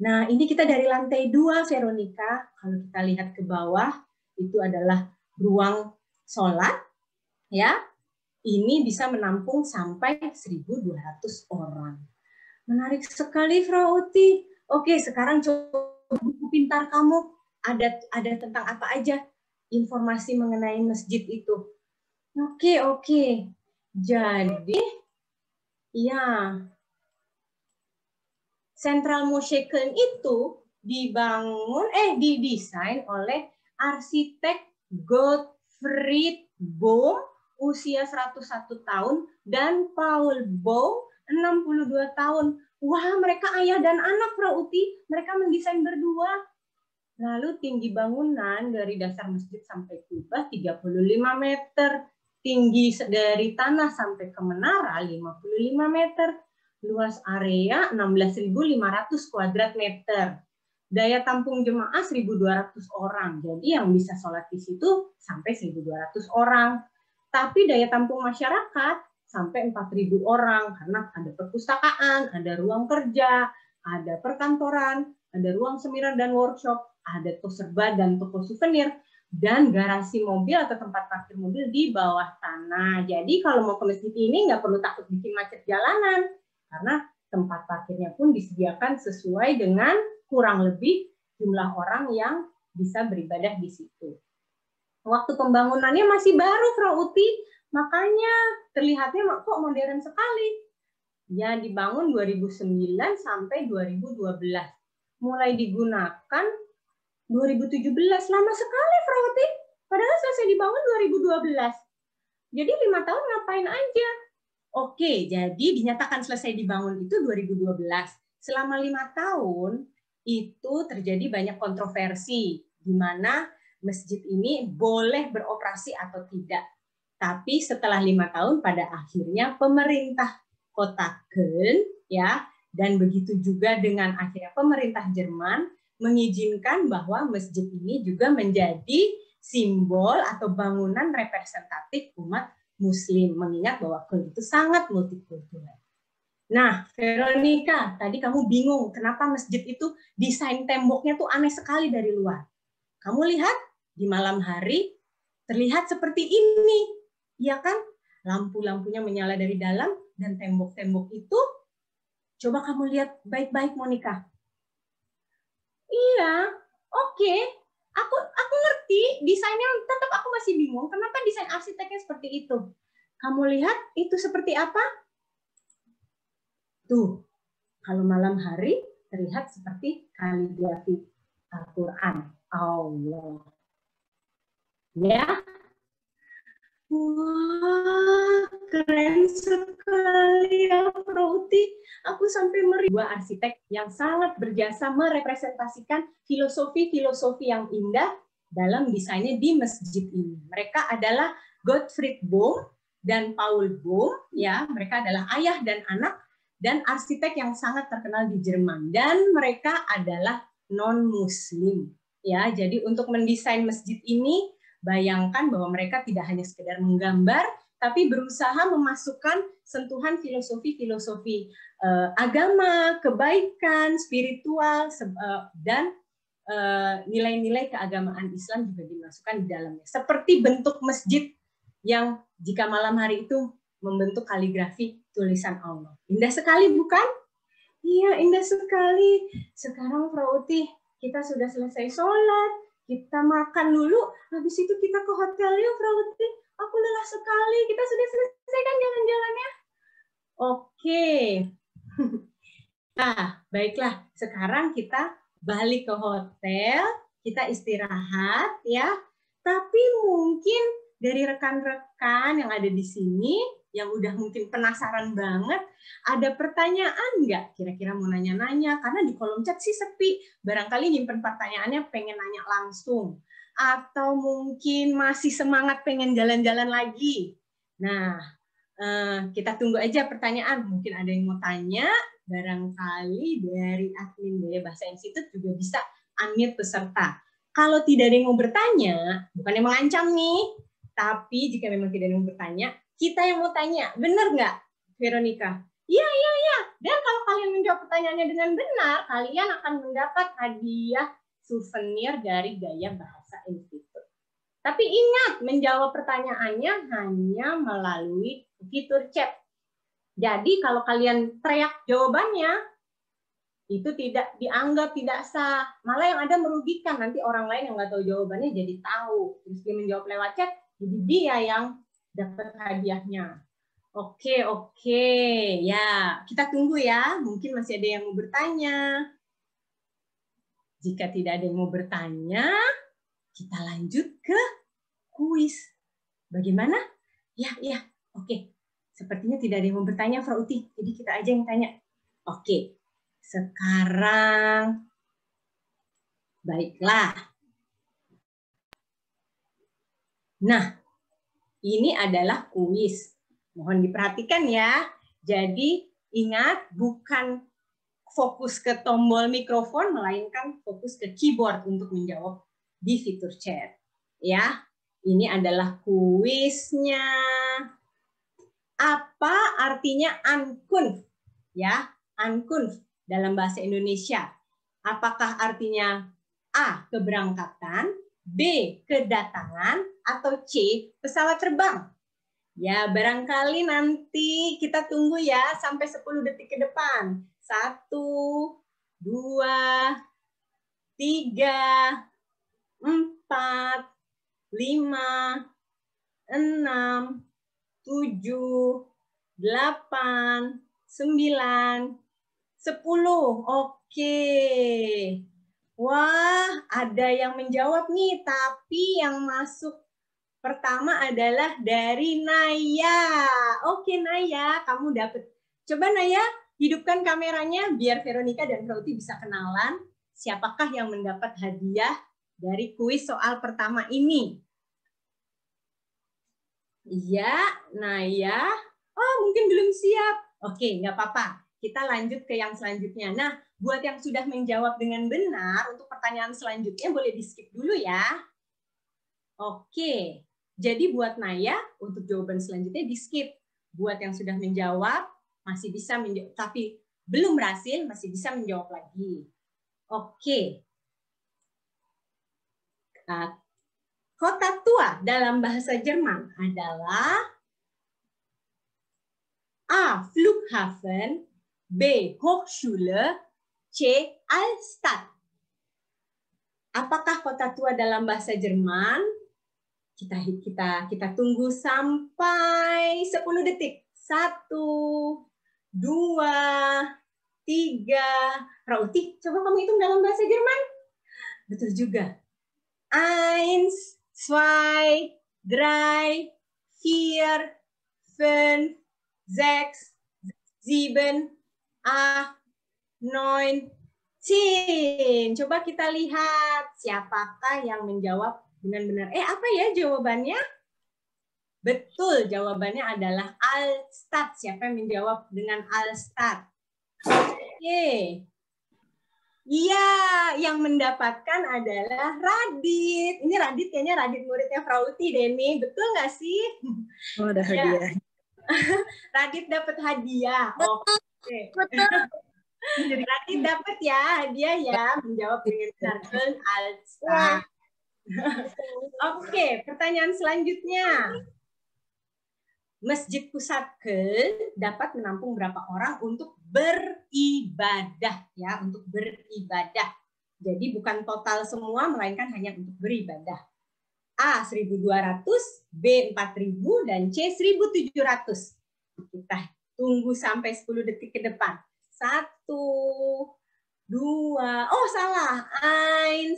Nah, ini kita dari lantai 2, Veronica. Kalau kita lihat ke bawah, itu adalah ruang sholat. Ya, ini bisa menampung sampai 1.200 orang. Menarik sekali, Frauti. Oke, sekarang coba buku pintar kamu. Ada tentang apa aja informasi mengenai masjid itu. Oke. Jadi, ya, Central Mosque Köln itu didesain oleh arsitek Gottfried Bohm usia 101 tahun dan Paul Bohm 62 tahun. Wah, mereka ayah dan anak, Frauti. Mereka mendesain berdua. Lalu tinggi bangunan dari dasar masjid sampai kubah 35 meter. tinggi dari tanah sampai ke menara 55 meter, luas area 16.500 kuadrat meter. Daya tampung jemaah 1.200 orang. Jadi yang bisa sholat di situ sampai 1.200 orang. Tapi daya tampung masyarakat sampai 4.000 orang karena ada perpustakaan, ada ruang kerja, ada perkantoran, ada ruang seminar dan workshop, ada toko serba dan toko souvenir, dan garasi mobil atau tempat parkir mobil di bawah tanah. Jadi kalau mau ke masjid ini nggak perlu takut bikin macet jalanan, karena tempat parkirnya pun disediakan sesuai dengan kurang lebih jumlah orang yang bisa beribadah di situ. Waktu pembangunannya masih baru, Frau Uti, makanya terlihatnya kok modern sekali. Ya, dibangun 2009 sampai 2012. Mulai digunakan 2017, lama sekali, Frau Uti. Padahal selesai dibangun 2012. Jadi 5 tahun ngapain aja? Oke, jadi dinyatakan selesai dibangun itu 2012. Selama 5 tahun itu terjadi banyak kontroversi, di mana masjid ini boleh beroperasi atau tidak. Tapi setelah 5 tahun pada akhirnya pemerintah kota Köln, ya, dan begitu juga dengan akhirnya pemerintah Jerman mengizinkan bahwa masjid ini juga menjadi simbol atau bangunan representatif umat Muslim, mengingat bahwa Köln itu sangat multikultural. Nah, Veronica, tadi kamu bingung kenapa masjid itu desain temboknya tuh aneh sekali dari luar. Kamu lihat di malam hari terlihat seperti ini, ya kan? Lampu-lampunya menyala dari dalam dan tembok-tembok itu, coba kamu lihat baik-baik, Monica. Iya, oke. Aku ngerti desainnya, tetap aku masih bingung kenapa desain arsiteknya seperti itu. Kamu lihat itu seperti apa? Tuh, kalau malam hari terlihat seperti kaligrafi Al-Quran. Allah. Ya. Wah, keren sekali ya, Prouti. Aku sampai dua arsitek yang sangat berjasa merepresentasikan filosofi-filosofi yang indah dalam desainnya di masjid ini. Mereka adalah Gottfried Bohm dan Paul Bohm, ya. Mereka adalah ayah dan anak dan arsitek yang sangat terkenal di Jerman, dan mereka adalah non-Muslim, ya. Jadi untuk mendesain masjid ini, bayangkan bahwa mereka tidak hanya sekedar menggambar, tapi berusaha memasukkan sentuhan filosofi-filosofi agama, kebaikan, spiritual, dan nilai-nilai keagamaan Islam juga dimasukkan di dalamnya. Seperti bentuk masjid yang jika malam hari itu membentuk kaligrafi tulisan Allah. Indah sekali, bukan? Iya, indah sekali. Sekarang, Frau Uti, kita sudah selesai sholat, kita makan dulu, habis itu kita ke hotel yuk, Frau Uti. Aku lelah sekali, kita sudah selesai kan jalan-jalannya? Oke. Nah, baiklah. Sekarang kita balik ke hotel, kita istirahat, ya. Tapi mungkin dari rekan-rekan yang ada di sini, yang udah mungkin penasaran banget, ada pertanyaan nggak? Kira-kira mau nanya-nanya, karena di kolom chat sih sepi. Barangkali nyimpen pertanyaannya pengen nanya langsung. Atau mungkin masih semangat pengen jalan-jalan lagi. Nah, kita tunggu aja pertanyaan. Mungkin ada yang mau tanya, barangkali dari admin Daya Bahasa Institut juga bisa unmute peserta. Kalau tidak ada yang mau bertanya, bukannya mengancam nih, tapi jika memang tidak ada yang mau bertanya, kita yang mau tanya, benar nggak, Veronica? Iya. Dan kalau kalian menjawab pertanyaannya dengan benar, kalian akan mendapat hadiah souvenir dari Daya Bahasa Institut. Tapi ingat, menjawab pertanyaannya hanya melalui fitur chat. Jadi kalau kalian teriak jawabannya, itu tidak dianggap tidak sah. Malah yang ada merugikan. Nanti orang lain yang nggak tahu jawabannya jadi tahu. Terus dia menjawab lewat chat, jadi dia yang dapat hadiahnya. Oke. Ya, kita tunggu ya. Mungkin masih ada yang mau bertanya. Jika tidak ada yang mau bertanya, kita lanjut ke kuis. Bagaimana? Ya. Oke. Sepertinya tidak ada yang mau bertanya, Frau Uti. Jadi kita aja yang tanya. Oke. Sekarang, baiklah. Nah, Ini adalah kuis. Mohon diperhatikan ya. Jadi ingat, bukan fokus ke tombol mikrofon, melainkan fokus ke keyboard untuk menjawab di fitur chat. Ya, ini adalah kuisnya. Apa artinya ankunf? Ya, ankunf dalam bahasa Indonesia. Apakah artinya A, keberangkatan, B, kedatangan, atau C, pesawat terbang? Ya, barangkali nanti kita tunggu ya sampai 10 detik ke depan. 1, 2, 3, 4, 5, 6, 7, 8, 9, 10. Oke. Wah, ada yang menjawab nih, tapi yang masuk pertama adalah dari Naya. Oke Naya, kamu dapat. Coba Naya, hidupkan kameranya biar Veronica dan Rauti bisa kenalan siapakah yang mendapat hadiah dari kuis soal pertama ini. Iya, Naya. Oh, mungkin belum siap. Oke, nggak apa-apa. Kita lanjut ke yang selanjutnya. Nah, buat yang sudah menjawab dengan benar, untuk pertanyaan selanjutnya boleh di-skip dulu ya. Oke. Jadi buat Naya, untuk jawaban selanjutnya di-skip. Buat yang sudah menjawab, masih bisa menjawab, tapi belum berhasil, masih bisa menjawab lagi. Oke. Kota tua dalam bahasa Jerman adalah A. Flughafen, B. Hochschule, C. Altstadt. Apakah kota tua dalam bahasa Jerman? Kita tunggu sampai 10 detik. 1, 2, 3. Rauti, coba kamu hitung dalam bahasa Jerman. Betul juga. 1, 2, 3, 4, 5, 6, 7, 8, 9, 10. Coba kita lihat siapakah yang menjawab dengan benar. Apa ya jawabannya? Betul, jawabannya adalah Altstadt. Siapa yang menjawab dengan Altstadt? Oke. Iya, yang mendapatkan adalah Radit. Ini Radit, kayaknya Radit muridnya Frauti, Deni. Betul nggak sih? Oh, ada hadiah. Radit dapat hadiah. Oke. Radit dapat ya hadiah ya, menjawab dengan benar. Altstadt. Oke, pertanyaan selanjutnya. Masjid Pusat Köln dapat menampung berapa orang untuk beribadah ya, untuk beribadah. Jadi bukan total semua, melainkan hanya untuk beribadah. A 1.200, B 4.000, dan C 1.700. Kita tunggu sampai 10 detik ke depan. 1, 2, oh salah. 1,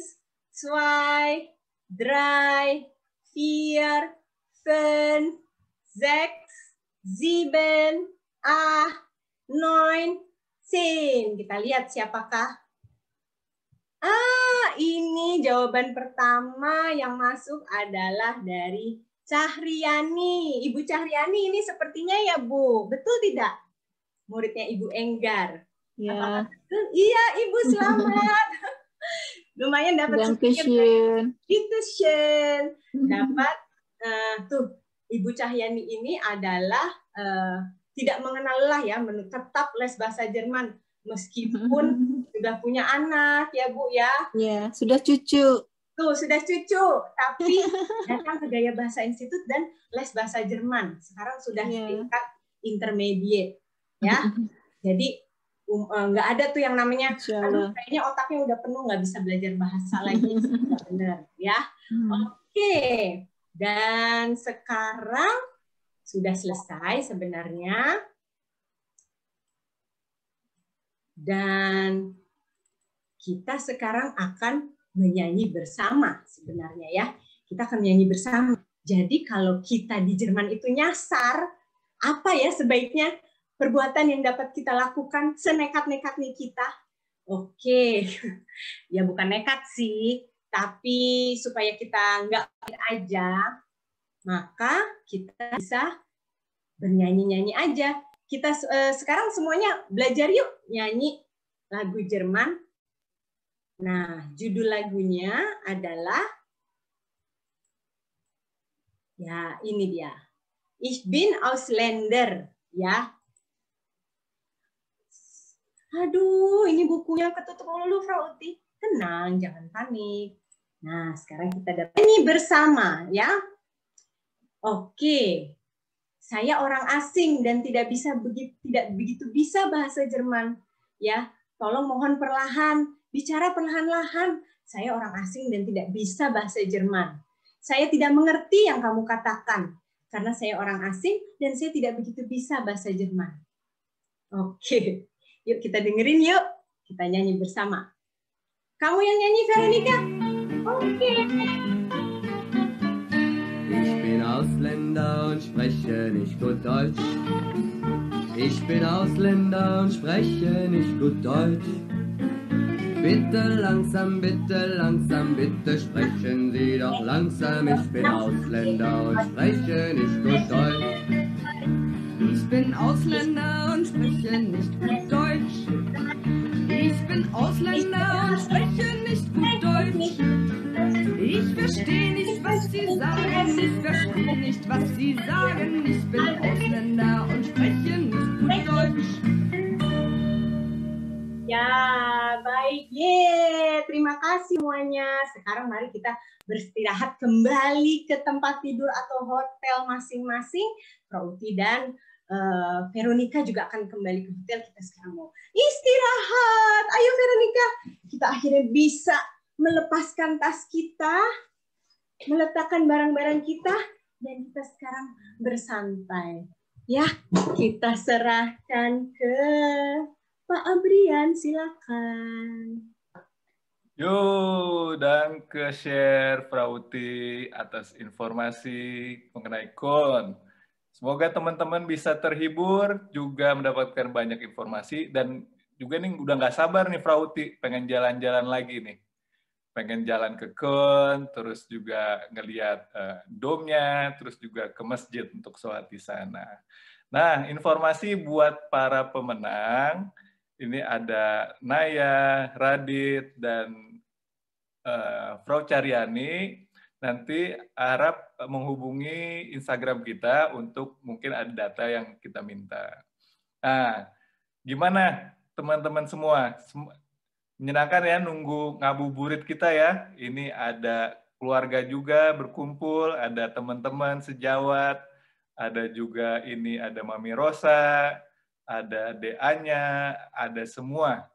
2, 3, 4, 5, 6, 7, 8, 9, 10. Kita lihat siapakah. Ini jawaban pertama yang masuk adalah dari Cahriani. Ibu Cahriani ini sepertinya ya Bu. Betul tidak? Muridnya Ibu Enggar. Ya. Iya Ibu, selamat. Lumayan dapat Dankeschön. Dapat tuh Ibu Cahyani ini adalah tidak mengenal lelah ya, tetap les bahasa Jerman meskipun sudah punya anak ya Bu ya. Ya, sudah cucu. Tuh sudah cucu, tapi datang ke Gaya Bahasa Institut dan les bahasa Jerman. Sekarang sudah tingkat intermediate ya. Jadi nggak ada tuh yang namanya, aduh kayaknya otaknya udah penuh nggak bisa belajar bahasa lagi. Nggak benar ya. Oke, dan sekarang sudah selesai sebenarnya. Dan kita sekarang akan menyanyi bersama sebenarnya ya. Kita akan menyanyi bersama. Jadi kalau kita di Jerman itu nyasar, apa ya sebaiknya perbuatan yang dapat kita lakukan senekat-nekatnya kita? Oke, ya bukan nekat sih, tapi supaya kita nggak aja, maka kita bisa bernyanyi-nyanyi aja. Kita sekarang semuanya belajar yuk nyanyi lagu Jerman. Nah, judul lagunya adalah, ya ini dia. Ich bin Ausländer, ya. Aduh, ini bukunya ketutup mulu, Frau Uti. Tenang, jangan panik. Nah, sekarang kita dapat ini bersama, ya. Oke. Saya orang asing dan tidak begitu bisa bahasa Jerman, ya. Tolong mohon perlahan, bicara perlahan-lahan. Saya orang asing dan tidak bisa bahasa Jerman. Saya tidak mengerti yang kamu katakan karena saya orang asing dan saya tidak begitu bisa bahasa Jerman. Oke. Yuk kita dengerin yuk. Kita nyanyi bersama. Kamu yang nyanyi, Veronica? Oke. Ich bin Ausländer und spreche nicht gut Deutsch. Ich bin Ausländer und spreche nicht gut Deutsch. Bitte langsam, bitte sprechen Sie doch langsam. Ich bin Ausländer und spreche nicht gut Deutsch. Ich bin Ausländer und spreche nicht gut Deutsch. Ich bin Ausländer und spreche nicht gut Deutsch. Ich verstehe nicht, was Sie sagen. Ich verstehe nicht, was Sie sagen. Ich bin Ausländer und spreche nicht gut Deutsch. Ya, baik. Terima kasih semuanya. Sekarang mari kita beristirahat kembali ke tempat tidur atau hotel masing-masing. Frau Uti dan Veronica juga akan kembali ke hotel. Kita sekarang mau istirahat. Ayo Veronica, kita akhirnya bisa melepaskan tas kita, meletakkan barang-barang kita, dan kita sekarang bersantai. Ya, kita serahkan ke Pak Abrian, silakan. Yo, dan ke share Frau Uti atas informasi mengenai Köln. Semoga teman-teman bisa terhibur, juga mendapatkan banyak informasi, dan juga nih udah nggak sabar nih Frau Uti, pengen jalan-jalan lagi nih. Pengen jalan ke Köln, terus juga ngelihat domnya, terus juga ke masjid untuk sholat di sana. Nah, informasi buat para pemenang, ini ada Naya, Radit, dan Frau Caryani. Nanti harap menghubungi Instagram kita untuk mungkin ada data yang kita minta. Nah, gimana teman-teman semua? Menyenangkan ya nunggu ngabuburit kita ya. Ini ada keluarga juga berkumpul, ada teman-teman sejawat, ada juga ini ada Mami Rosa, ada DA-nya, ada semua.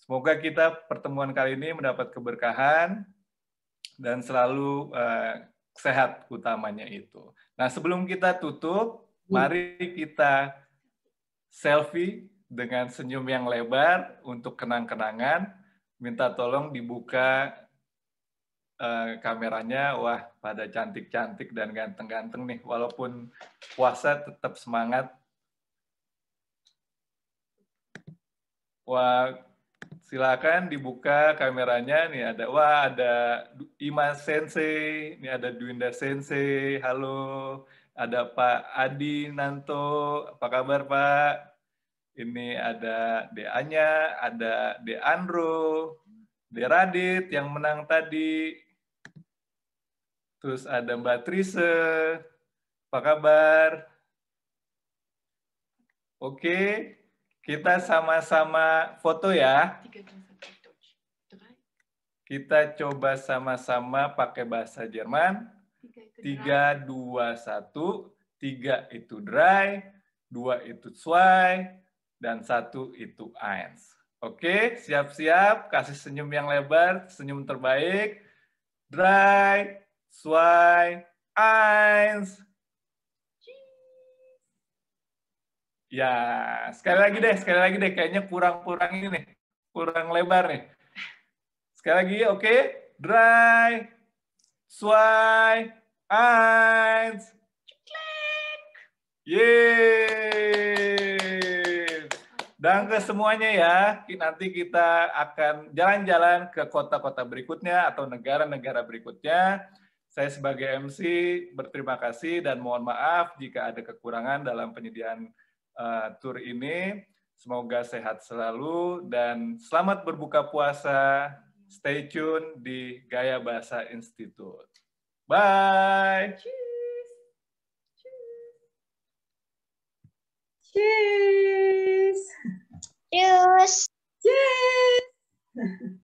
Semoga kita pertemuan kali ini mendapat keberkahan dan selalu sehat utamanya itu. Nah, sebelum kita tutup, mari kita selfie dengan senyum yang lebar untuk kenang-kenangan. Minta tolong dibuka kameranya. Wah, pada cantik-cantik dan ganteng-ganteng nih. Walaupun puasa tetap semangat. Wah, silakan dibuka kameranya. Nih ada, wah ada Ima Sensei, ini ada Dwinda Sensei, halo. Ada Pak Adi Nanto, apa kabar Pak? Ini ada DA-nya, ada De Andro, De Radit yang menang tadi. Terus ada Mbak Trise, apa kabar? Oke. Kita sama-sama foto ya. Kita coba sama-sama pakai bahasa Jerman. 3, 2, 1. 3 itu drei, 2 itu zwei, dan 1 itu eins. Oke, siap-siap. Kasih senyum yang lebar, senyum terbaik. Drei, zwei, eins. Ya, sekali lagi deh. Kayaknya kurang ini nih, kurang lebar nih. Sekali lagi, oke. Drei, zwei, eins. Yeay. Dan ke semuanya ya, nanti kita akan jalan-jalan ke kota-kota berikutnya atau negara-negara berikutnya. Saya sebagai MC berterima kasih dan mohon maaf jika ada kekurangan dalam penyediaan tur ini. Semoga sehat selalu dan selamat berbuka puasa. Stay tune di Gaya Bahasa Institute. Bye. Cheers. Cheers. Cheers.